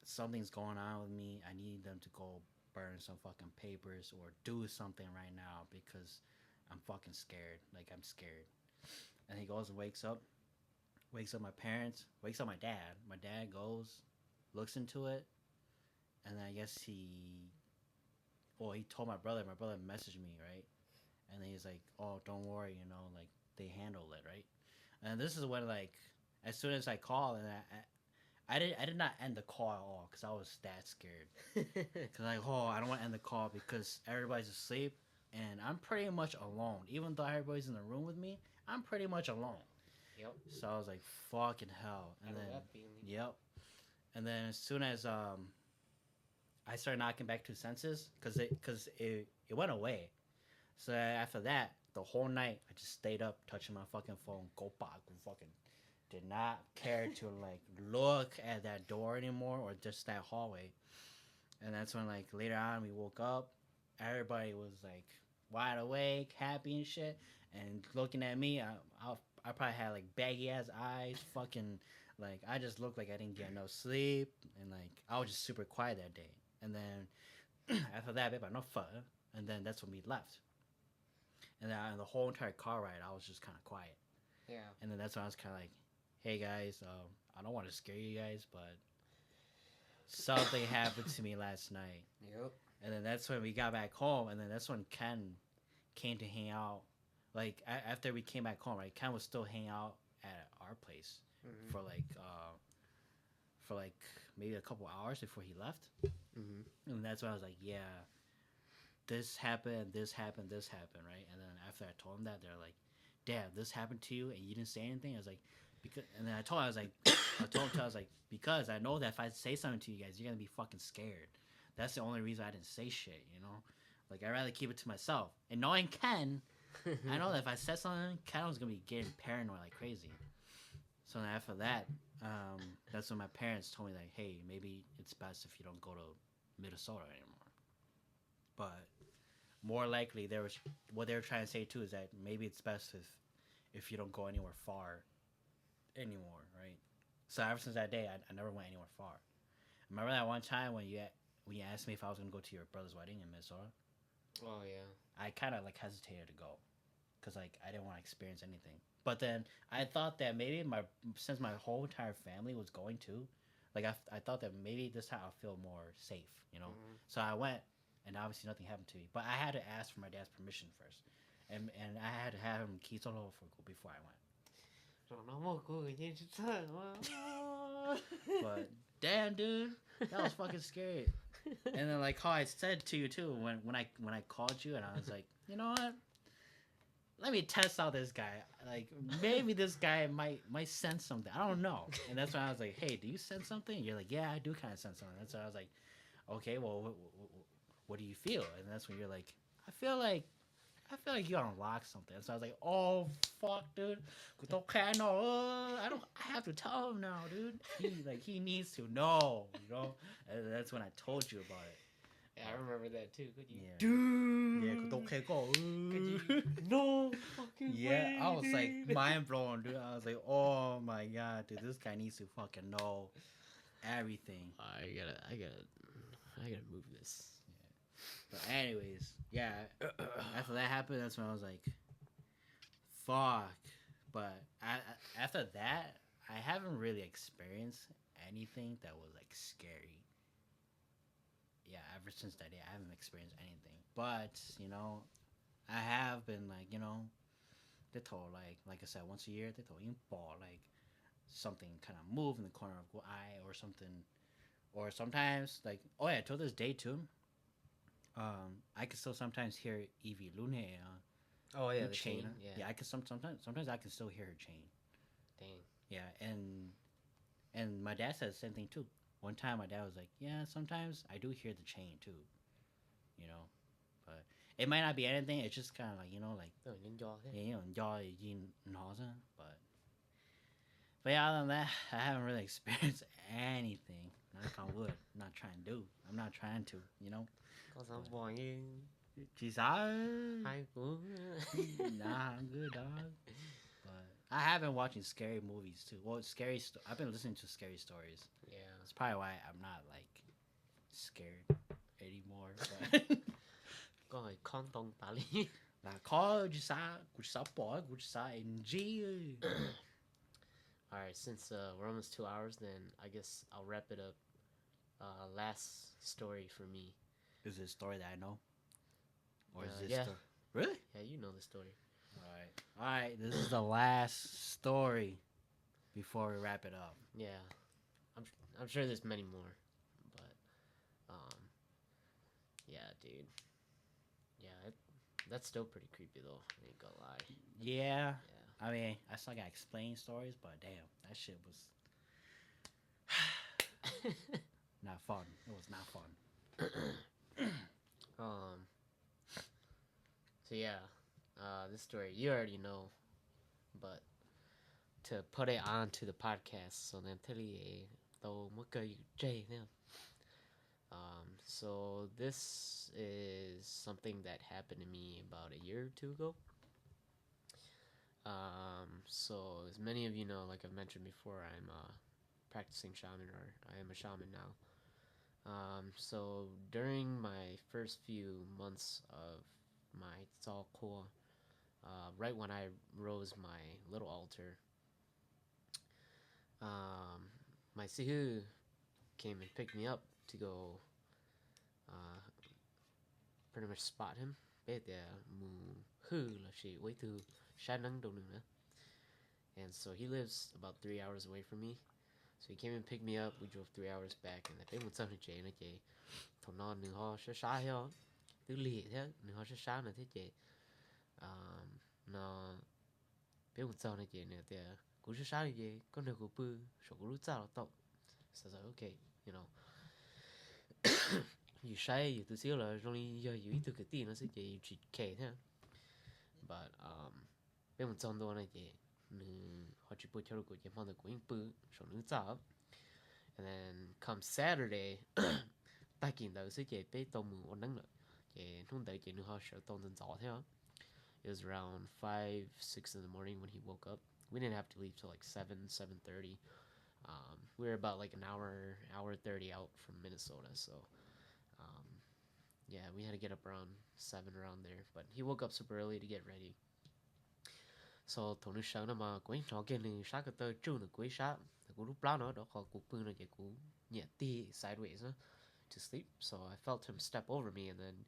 "Something's going on with me. I need them to go burn some fucking papers or do something right now because I'm fucking scared. Like, I'm scared." And he goes and wakes up my parents, wakes up my dad. My dad goes, looks into it, and then I guess he told my brother. My brother messaged me, right? And then he's like, "Oh, don't worry, like they handle it, right?" And this is when like as soon as I called, and I did not end the call at all because I was that scared. Because like, oh, I don't want to end the call because everybody's asleep and I'm pretty much alone. Even though everybody's in the room with me, I'm pretty much alone. Yep. So I was like, fucking hell. I And know then, that feeling. yep. And then as soon as I started knocking back to senses, it went away. So after that, the whole night I just stayed up touching my fucking phone. Go back, fucking did not care to like look at that door anymore or just that hallway. And that's when like later on we woke up, everybody was like wide awake, happy and shit, and looking at me. I probably had like baggy ass eyes, fucking like I just looked like I didn't get no sleep, and like I was just super quiet that day. And then after that, babe, I no fuck. And then that's when we left. And then the whole entire car ride, I was just kind of quiet. Yeah. And then that's when I was kind of like, "Hey guys, I don't want to scare you guys, but something happened to me last night." Yep. And then that's when we got back home, and then that's when Ken came to hang out. Like after we came back home, right? Ken was still hanging out at our place Mhm. for like maybe a couple hours before he left. Mhm. And that's when I was like, "Yeah, this happened, this happened, this happened, right?" And then after I told them that, they're like, "Dad, this happened to you, and you didn't say anything." I was like, "Because," and then I told him, I was like, "Because I know that if I say something to you guys, you're gonna be fucking scared. That's the only reason I didn't say shit. Like I'd rather keep it to myself." And knowing Ken, I know that if I said something, Ken was gonna be getting paranoid like crazy. So then after that, that's when my parents told me like, "Hey, maybe it's best if you don't go to Minnesota anymore." But more likely, what they were trying to say too is that maybe it's best if you don't go anywhere far anymore, right? So ever since that day, I never went anywhere far. Remember that one time when you asked me if I was gonna go to your brother's wedding in Minnesota? Oh yeah. I kind of like hesitated to go because like I didn't want to experience anything. But then I thought that maybe since my whole entire family was going too, like I thought that maybe this time I'll feel more safe. Mhm. So I went, and obviously nothing happened to me. But I had to ask for my dad's permission first, and I had to have him keep on over before I went. But damn, dude, that was fucking scary. And then like how I said to you too when I called you and I was like, you know what? Let me test out this guy. Like maybe this guy might sense something. I don't know. And that's when I was like, hey, do you sense something? You're like, yeah, I do kind of sense something. That's why I was like, okay, well, what do you feel? And that's when you're like, I feel like you unlock something. So I was like, oh fuck, dude. Okay, no, I don't. I have to tell him now, dude. He needs to know, you know. And that's when I told you about it. Yeah, I remember that too. Could you, Yeah. dude? Yeah, okay, go. Could you? No fucking Yeah, way, I was like dude. mind blown, dude. I was like, oh my god, dude, this guy needs to fucking know everything. I gotta move this. But anyways, yeah. After that happened, that's when I was like, fuck. But after that, I haven't really experienced anything that was like scary. Yeah, ever since that day, I haven't experienced anything. But you know, I have been like, you know, they told like I said, once a year they told you ball like something kind of move in the corner of your eye or something, or sometimes like oh yeah, to this day too. I can still sometimes hear Evie Lune Oh yeah, her the chain. chain. Yeah, I can sometimes I can still hear her chain. Dang. Yeah, and my dad said the same thing too. One time my dad was like, yeah, sometimes I do hear the chain too, you know, but it might not be anything. It's just kind of like you know like No, ninja. yeah, you know, y'all but yeah, other than that, I haven't really experienced anything. Knock on wood. I'm not trying to do. I'm not trying to, you know. Có sao boy như Jesus. hai cũng. Nah, I'm good, dog. But I have been watching scary movies too. Well, I've been listening to scary stories. Yeah. That's probably why I'm not like scared anymore. But Có hồi con tông tả lý. là có chỉ sa bỏ chỉ sa NG. All right, since we're almost 2 hours, then I guess I'll wrap it up. Last story for me. Is it a story that I know? Or is this yeah. Really? Yeah, you know the story. All right. This is the last story before we wrap it up. Yeah, I'm sure there's many more, but yeah, dude. Yeah, that's still pretty creepy though. I ain't gonna lie. Yeah. Yeah. I mean, I still gotta explain stories, but damn, that shit was not fun. It was not fun. So yeah, this story you already know, but to put it onto the podcast, so then tell you though so this is something that happened to me about a year or two ago. So as many of you know, like I've mentioned before, I'm a practicing shaman, or I am a shaman now. So during my first few months of my Tzal, right when I rose my little altar, my sihu came and picked me up to go pretty much spot him. And so he lives about 3 hours away from me. So he came and picked me up. We drove 3 hours back, and I think một chị nó chị thằng non đừng ho sẽ sai ho tứ lì thế đừng ho sẽ sai nữa thế chị nó biết một sau này chị nữa thì cũng sẽ sai gì con được của bự số của lúc sau tao so I was like okay, you know, you sai you từ xíu là trong đi giờ you ít từ cái tiền nó sẽ chị you chỉ kể thế, but biết một sau đó này chị họ chỉ bôi cho của chị phong được của những bự số nữ sau. And then come Saturday, ta kiện tới sẽ chị bé tông mù ổn nắng nữa, chị không đợi chị nữa họ sợ tông dần gió thế. It was around 5, 6 in the morning when he woke up. We didn't have to leave till like 7:30. We were about like an hour 30 out from Minnesota, so yeah, we had to get up around 7 around there. But he woke up super early to get ready. So thằng nó sáng mà quấy nó kia này sáng cái tơ trưa nó quấy sáng, cú lúc đó nó khó cú bưng nó vậy cú nhẹ tì sideways to sleep. So I felt him step over me, and then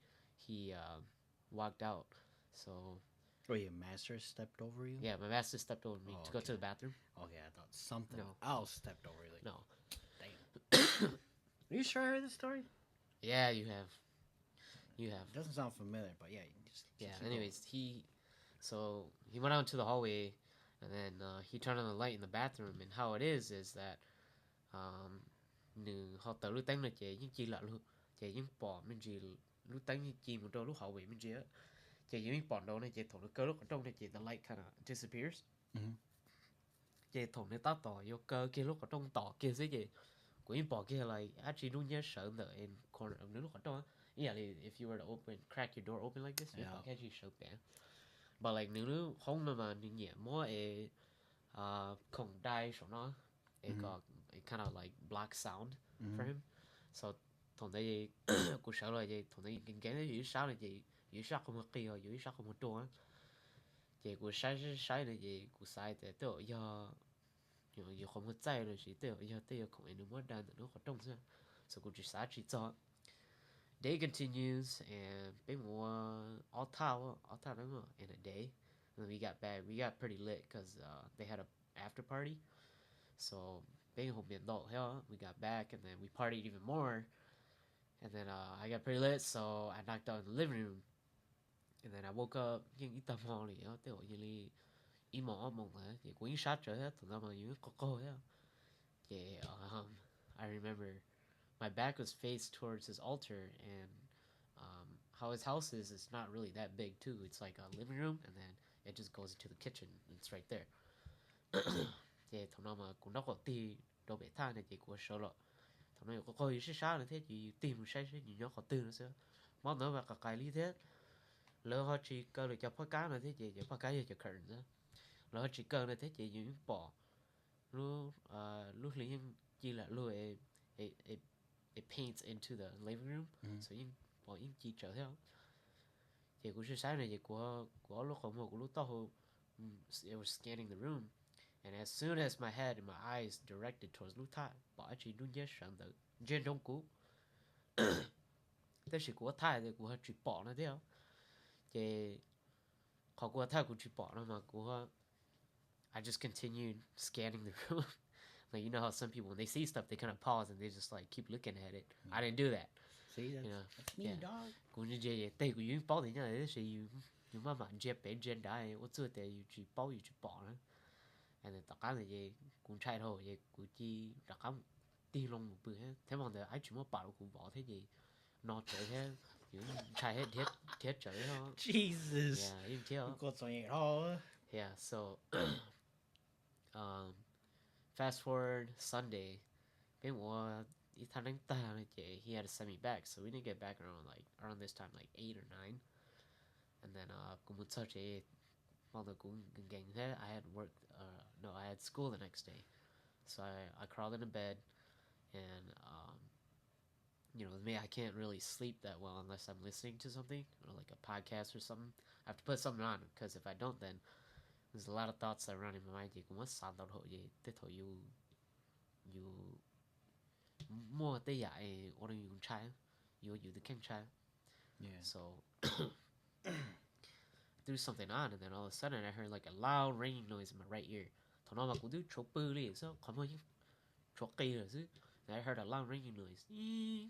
he walked out. So Oh, your master stepped over you? yeah, my master stepped over me to go to the bathroom. Okay, I thought something No. else stepped over you. Like, No. Damn. Are you sure I heard this story? Yeah, you have. It doesn't sound familiar, but yeah. Anyways, so he went out to the hallway, and then he turned on the light in the bathroom. And how it is that họ tự lưu tánh là chị nhưng chỉ là luôn chị nhưng bỏ mình chỉ lúc tánh chi một đôi lúc hậu bị mình chia chỉ những bọn đâu này chỉ thủng nó cơ lúc ở trong này chỉ the light kind of disappears chỉ thủng nó tao tỏ vô cơ kia lúc ở trong tỏ kia sẽ gì của những bọn kia là actually đúng nhớ sợ the in corner of lúc ở trong yeah if you were to crack your door open like this yeah bọn kia chỉ sợ bẻ but like nếu không mà những nhẹ more không đai số nó it got it kind of like black sound for him so thằng đấy cũng sợ là gì thằng đấy cái này gì sao là gì gì sao không có kia rồi gì sao không có trốn gì cũng sai là gì cũng sai để tôi giờ giờ không cóใจrồi chỉ tôi giờ tôi không ai muốn đàn nó hoạt động ra so cũng chỉ sai chỉ cho day continues and bên mua all tower đúng không in a day and we got back we got pretty lit because they had a after party so bên hôm miền độ we got back and then we partied even more. And then I got pretty lit, so I knocked out in the living room. And then I woke up, những ít tầm hồ này, tôi gọi như là ý mỏ mộng hả, thì cũng sát trở hết, tụi nó mà những cô hết. Yeah, I remember my back was faced towards his altar, and how his house is, it's not really that big too. It's like a living room, and then it just goes into the kitchen. It's right there. Yeah, tụi nó mà cũng đâu có tí đâu bị than này chỉ của solo lọ. Thằng này có coi sẽ sao là thế chỉ tìm sai sẽ gì nhớ khó tư nữa sao món nữa mà cả cái lý thế lỡ họ chỉ cơ được cho phát cá là thế chị phát cá cho khẩn nữa lỡ họ chỉ cơ là thế chị những bỏ lúc lúc liền chỉ là lúc it paints into the living room so những bỏ những chỉ trở theo chị cũng sẽ sáng này chị của lúc không của lúc tao it was scanning the room. And as soon as my head and my eyes directed towards Lu Thai, bỏ chỉ đúng nhớ sẵn tự trên trong cũ. Thế chỉ của Thai thì của chỉ bỏ nó theo. Thì họ của Thai cũng chỉ bỏ nó mà của I just continued scanning the room. Like you know how some people when they see stuff they kind of pause and they just like keep looking at it. I didn't do that. See, that's, you know, that's me, dog. Cũng như vậy, tay của you bỏ thì nhá, thế thì you mà dẹp bên trên đài, 我做的 you chỉ bỏ you chỉ bỏ nó. And then tất cả là gì cũng trai thôi vậy cũng chỉ đặt cắm đi lông một bữa hết thế mà giờ ai chỉ muốn bảo cũng bỏ thế gì nó trời thế những trai hết thiết trời thôi Jesus. yeah im theo Có chuyện đó. yeah so fast forward Sunday bên mùa ít tháng đánh ta này chị he had to send me back so we didn't get back around this time like 8 or 9 and then cũng muốn cho chị Although I had work. No, I had school the next day, so I crawled into bed, and with me, I can't really sleep that well unless I'm listening to something or like a podcast or something. I have to put something on because if I don't, then there's a lot of thoughts that run in my mind. You more they or you try you the king try. Yeah. So. Threw something on, and then all of a sudden I heard like a loud ringing noise in my right ear. Thằng nó mà cũng đứa chốt bự đi, sao không có chốt cây rồi chứ? And I heard a loud ringing noise.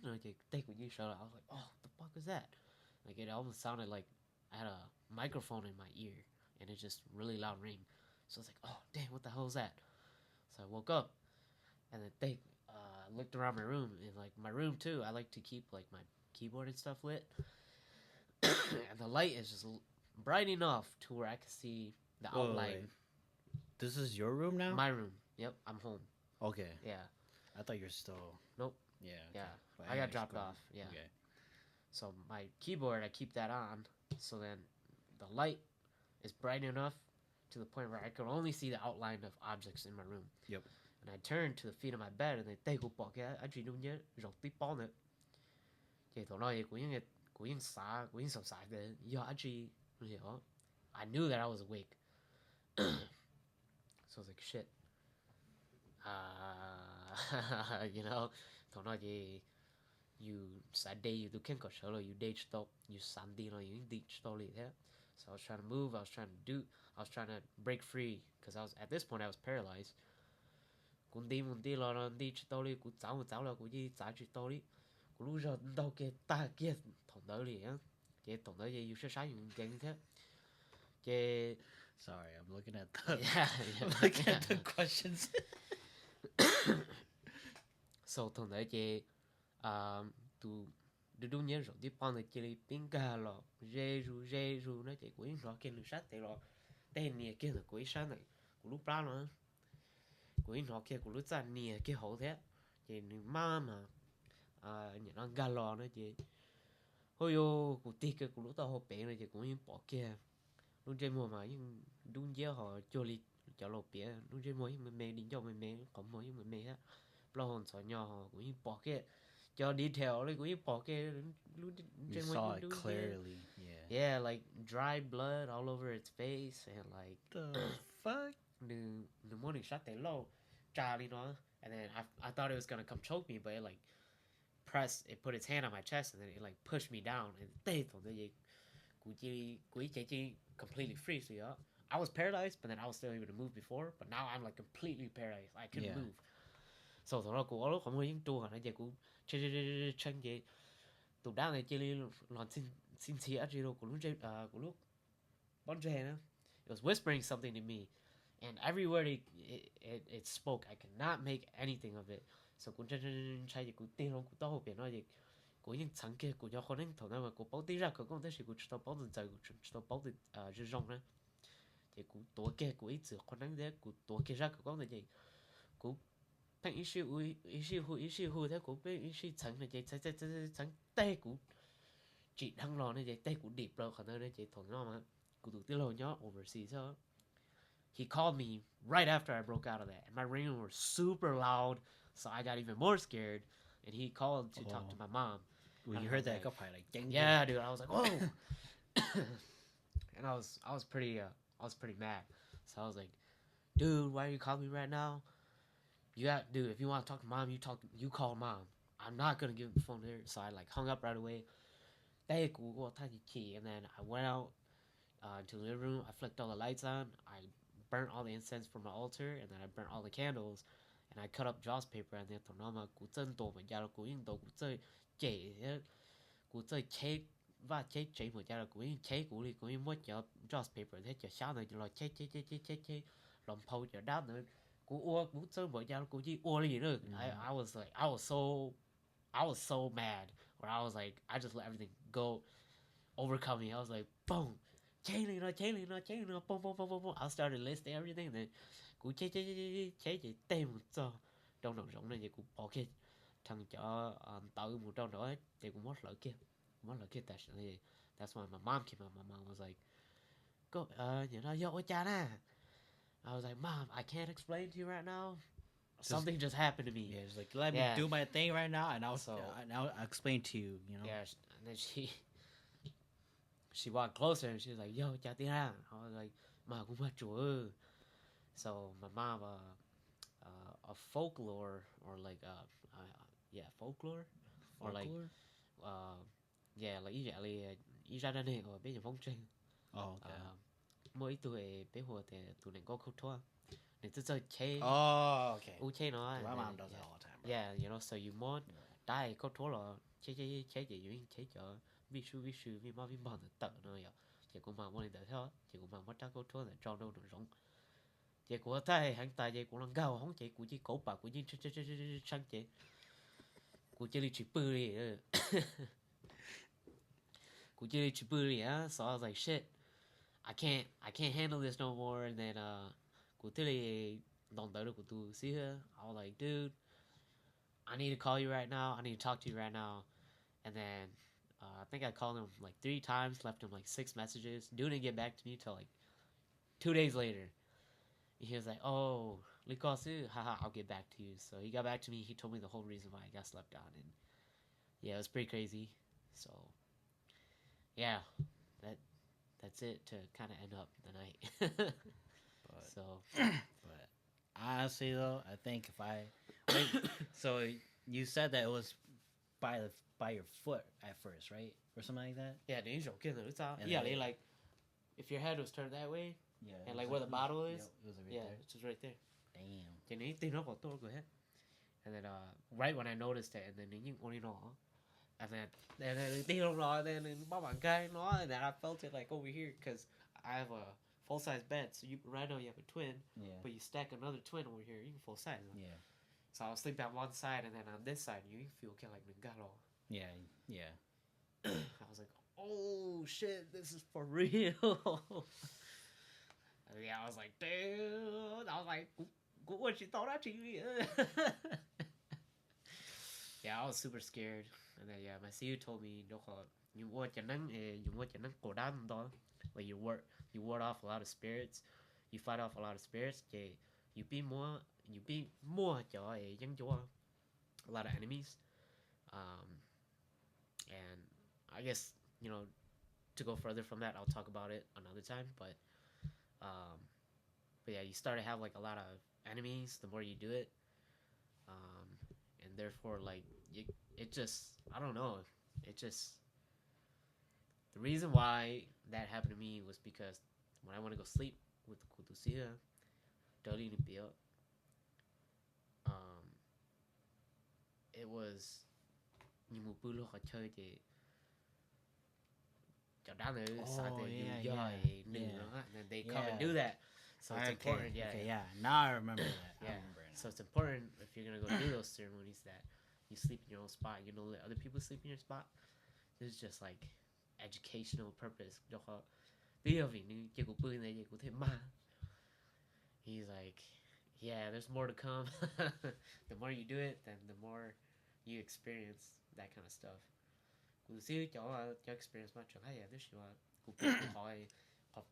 And I take when you shut up, I was like, oh, what the fuck is that? Like it almost sounded like I had a microphone in my ear, and it just really loud ring. So I was like, oh, damn, what the hell is that? So I woke up, and then looked around my room, and like my room too, I like to keep like my keyboard and stuff lit. And the light is just bright enough to where I can see the outline. This is your room now? My room. Yep, I'm home. Okay. Yeah. I thought you're still. Nope. Yeah. Okay. Yeah. But I got dropped off. Yeah. Okay. So my keyboard, I keep that on. So then the light is bright enough to the point where I could only see the outline of objects in my room. Yep. And I turned to the feet of my bed and they go bỏ cái I chỉ đúng nhớ rộng tí bó nữa. Thì thằng nói của những sầu sải đấy. Yo, I knew that I was awake. So I was like, shit. Thằng nói gì sad day you can't go solo you day stop you Sunday you day stop like that. So I was trying to move, I was trying to break free because at this point I was paralyzed. Cũng đi một tí là đi stop đi cũng cháu là cũng đi cháu stop đi. Cũng lúc giờ đâu kia ta kia thằng đó đi á. Chị thằng đó gì you sáng những cái như thế. Chị Sorry, I'm looking at the I'm looking at the questions. So thằng đấy chị to đu nhớ rồi tiếp con thì chỉ pin cả lọ dê ru nó chỉ cuối nó kia lửa sát thế lọ tên nè kia là cuối sát này của lúc ra nữa cuối nó kia của lúc ra nè kia hậu thế chỉ mà nhà nó gà lò nó chỉ ôi yo của tì cái của lúc tao hộp bể này chỉ cũng bỏ kia lúc trên mùa mà nhưng đúng giờ họ cho li cho lột bể lúc trên mùa mình mê đi cho mình mê còn mùa mình mê á lo hồn sợ nhỏ họ cũng bỏ kia cho detail đấy cũng bỏ kia lúc You trên saw mùa it đúng clearly. yeah like dry blood all over its face and like The fuck? the morning shot they low Charlie nó and then I thought it was gonna come choke me but it like it put its hand on my chest and then it like pushed me down and tê thằng cái gì completely free so yeah I was paralyzed but then I was still able to move before but now I'm like completely paralyzed I couldn't move so thằng nó cũng lúc không có những tua nó chỉ cũng chân gì tụi đang này chơi lon xin xía gì đâu của lúc bọn trẻ nữa it was whispering something to me and every word it spoke I could not make anything of it so cũng chân chạy gì cũng tiền luôn cũng tao biển nó gì cũng những sáng kia cũng cho con nên thằng nào mà cũng bảo tí ra cái con thế thì cũng cho bảo từ giờ cũng cho bảo từ rơi rong nữa thì cũng tuổi kia cũng ít con năng thế cũng tuổi kia ra cái con này gì cũng thằng issue thế cũng biết issue sáng này gì sáng tê cũng chỉ thằng lò này gì tê cũng điệp rồi khả năng này gì thằng nào mà cũng tụi tí lâu nhá overseas so he called me right after I broke out of that and my ringing was super loud so I got even more scared and he called to talk to my mom. When you heard that, go probably like, dang. Yeah, dude, I was like, whoa, and I was pretty mad. So I was like, dude, why are you calling me right now? Dude, if you want to talk to mom, you call mom. I'm not gonna give the phone to her. So I like hung up right away. And then I went out to the living room. I flicked all the lights on. I burnt all the incense from my altar, and then I burnt all the candles. And I cut up joss paper, and then chế và chế một gia cũng chế cũng mất cho joss paper thế cho sao này rồi chế làm phâu cho đáp nữa cũng chơi một gia cũng chỉ gì nữa I was so mad where I was like I just let everything go overcome me I was like boom chế lên boom I started listing everything and then cũng chế tem một cho trong đầu rộng này cũng bỏ cái thằng cho tự một trong đó thì cũng mất lỡ kia that shit. That's why my mom came out. My mom was like, "Go, yo, what I was like, "Mom, I can't explain to you right now. Something just happened to me." Yeah, just like let me do my thing right now, and I'll explain to you. You know. Yeah, and then she walked closer and she was like, "Yo, cha I was like, "Ma, cũng mất chúa." So my mom, a folklore or like folklore or like yeah like ý ra đây này ở bên nhà phong trình okay mỗi tuổi bé hồ thì tụi này có câu thua nên tôi chơi chơi okay chơi nó my mom does that all the time, bro. yeah you know so you want die câu thua là chơi gì vậy chơi cho vi sư vi mà tự nó vậy chỉ cũng mà muốn để thôi chỉ cũng mà mất câu thua là cho đâu được rộng chỉ của thay hàng tài chỉ cũng là cao không chỉ của chỉ cổ bạc của chỉ sang của chỉ chỉ bự đi của chỉ bự đi á so I was like shit I can't handle this no more and then của chỉ don't tới được của tôi see I was like dude I need to call you right now I need to talk to you right now and then I think I called him like 3 times left him like 6 messages dude didn't get back to me till like 2 days later. He was like, "Oh, Likosu, haha, I'll get back to you." So he got back to me. He told me the whole reason why I got slept on, and yeah, it was pretty crazy. So yeah, that's it to kind of end up the night. But honestly, though, I think if I so you said that it was by your foot at first, right, or something like that. Yeah, they like if your head was turned that way. Yeah, and like where the bottle is, it was right there. It's just right there. Damn. And then right when I noticed it, and then and then and then I felt it like over here because I have a full size bed. So right now you have a twin, but you stack another twin over here, you can full size. Yeah. So I was sleeping on one side, and then on this side you feel kind of like Yeah. I was like, oh shit, this is for real. Yeah, I was like, dude. I was like, what you thought I cheated? Yeah, I was super scared. And then yeah, my CEO told me, "Đâu có you watch your nang you watch your nang cổ đan đó, like you ward off a lot of spirits, you fight off a lot of spirits. Yeah, you be more cho dân chúa a lot of enemies. Um, and I guess to go further from that, I'll talk about it another time. Um, but yeah, you start to have like a lot of enemies the more you do it, um, and therefore like it just I don't know, it just the reason why that happened to me was because when I want to go sleep with Kutusia, Dali Nipia, um, it was Nimupulo Hachote. Oh yeah, yeah, And then they come yeah. and do that. So it's important, Okay, yeah. Now I remember that. Yeah. I remember it now. So it's important if you're gonna go do those ceremonies that you sleep in your own spot. You don't let other people sleep in your spot. This is just like educational purpose. He's like, yeah, there's more to come. The more you do it, then the more you experience that kind of stuff. Cho experience much. Yeah, this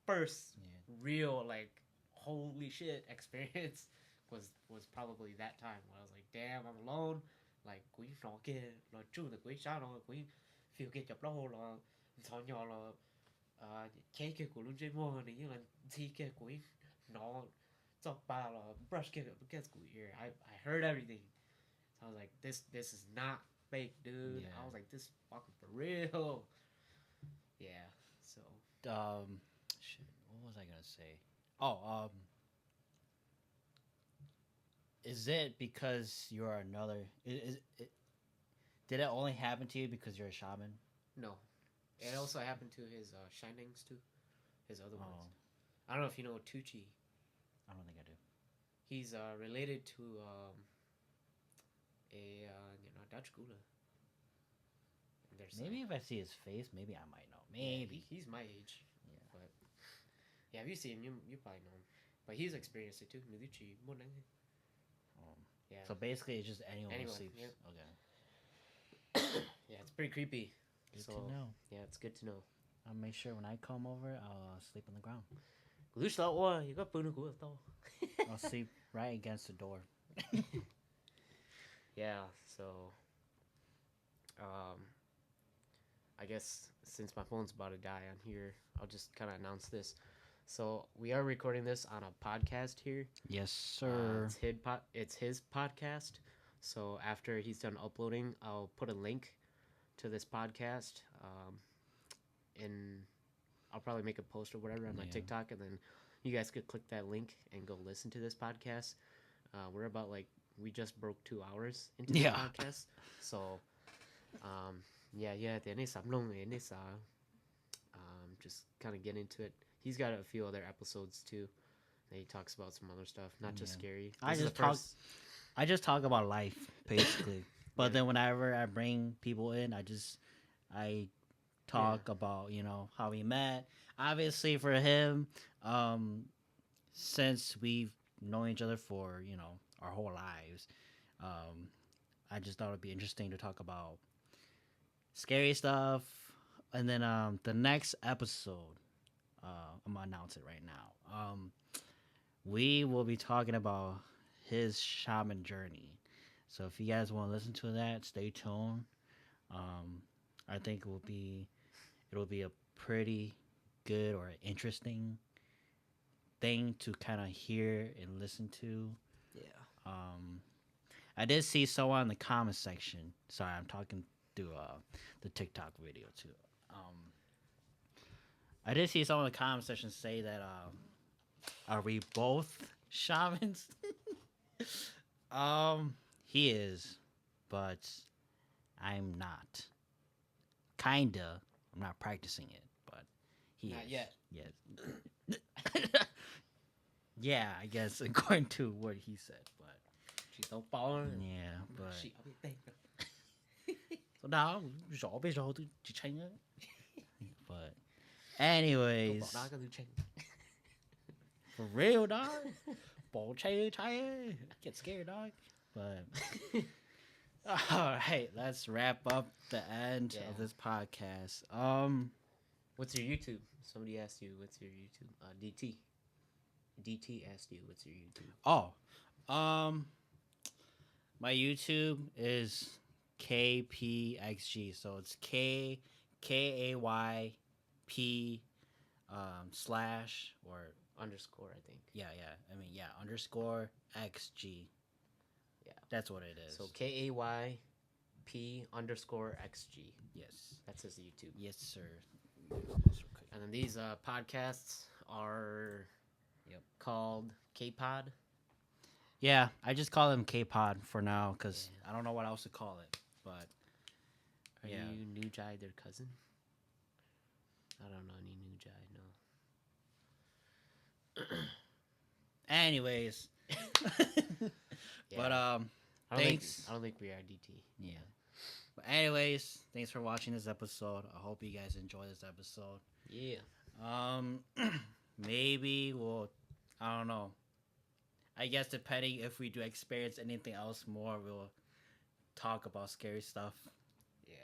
first Yeah. real like holy shit experience was probably that time when I was like, damn, I'm alone. Like quý nó kia là true là quý sao nó quý phiêu kia chụp đó là thọ nhỏ là cái kia của luôn chơi mua này như là thi kia quý nó chọc ba là brush kia kia của ear. I heard everything. So I was like, this is not fake, dude. Yeah. I was like, this is fucking for real. Yeah. So Shit. What was I gonna say? Oh, is it because you're another? Did it only happen to you because you're a shaman? no, it also happened to his shinings too, his other ones. I don't know if you know Tucci. I don't think I do. He's related to a Dutch gula. Maybe if I see his face, maybe I might know. Maybe he's my age. Yeah. But yeah, if you see him, you probably know him. But he's experienced it too. Yeah. So basically, it's just anyone who sleeps. Yep. Okay. Yeah, it's pretty creepy. Good to know. Yeah, it's good to know. I'll make sure when I come over, I'll sleep on the ground. I'll sleep right against the door. Yeah, so I guess since my phone's about to die on here, I'll just kind of announce this. So we are recording this on a podcast here. Yes, sir. It's his podcast. So after he's done uploading, I'll put a link to this podcast, and I'll probably make a post or whatever on my TikTok, and then you guys could click that link and go listen to this podcast. We're about we just broke 2 hours into the podcast, so just kind of get into it. He's got a few other episodes too. That he talks about some other stuff, not just scary. I just talk about life basically, but then whenever I bring people in, I talk about how we met. Obviously, for him, since we've known each other for our whole lives, I just thought it'd be interesting to talk about scary stuff. And then the next episode, I'm gonna announce it right now. We will be talking about his shaman journey. So if you guys want to listen to that, stay tuned. I think it'll be a pretty good or interesting thing to kind of hear and listen to. Yeah. I did see someone in the comment section. Sorry, I'm talking through the TikTok video too. I did see someone in the comment section say that are we both shamans? He is, but I'm not. Kinda. I'm not practicing it, but he Not is. yet. Yes. Yeah, I guess according to what he said, but She's so far. yeah, but So Đó, rõ bây giờ tôi chỉ tranh á. But anyways, Bỏ đá cái thứ tranh. for real, dog. Bỏ chay chay. Get scared, dog. But all right, let's wrap up the end Yeah. of this podcast. What's your YouTube? Somebody asked you, what's your YouTube? DT. DT asked you, what's your YouTube? Oh, my YouTube is KPXG. So it's KAYP slash or Underscore, I think. yeah. I mean underscore XG. Yeah. That's what it is. So KAYP_XG. Yes. That's his YouTube. Yes, sir. And then these podcasts are called K-Pod. Yeah, I just call them K-Pod for now because I don't know what else to call it. But Are yeah. you New Jai, their cousin? I don't know any New Jai, no. Anyways, but I don't thanks. Think, I don't think we are DT. Yeah. But anyways, thanks for watching this episode. I hope you guys enjoy this episode. Yeah. Maybe we'll, I don't know. I guess depending if we do experience anything else more, we'll talk about scary stuff. Yeah.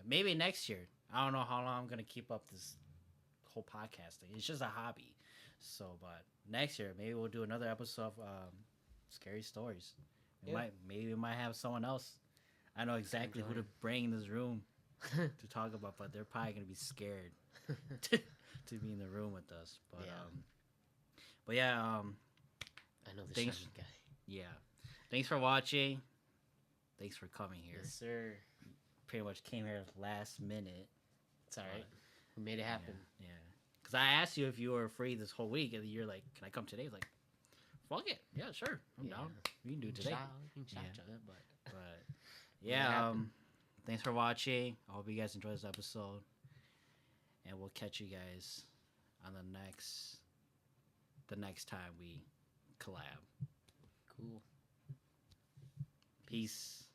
Maybe next year. I don't know how long I'm gonna keep up this whole podcast thing. It's just a hobby. So, but next year maybe we'll do another episode of scary stories. Maybe we might have someone else. I know exactly who to bring in this room to talk about, but they're probably gonna be scared to be in the room with us. But I know the thanks, shiny guy. Yeah. Thanks for watching. Thanks for coming here. Yes, sir. Pretty much came here last minute. It's all right. We made it happen. Yeah. Because I asked you if you were free this whole week, and you're like, "Can I come today?" I was like, "Fuck it, yeah, sure, I'm down. We can do it today." But yeah, thanks for watching. I hope you guys enjoyed this episode, and we'll catch you guys on the next time we collab. Cool. Peace.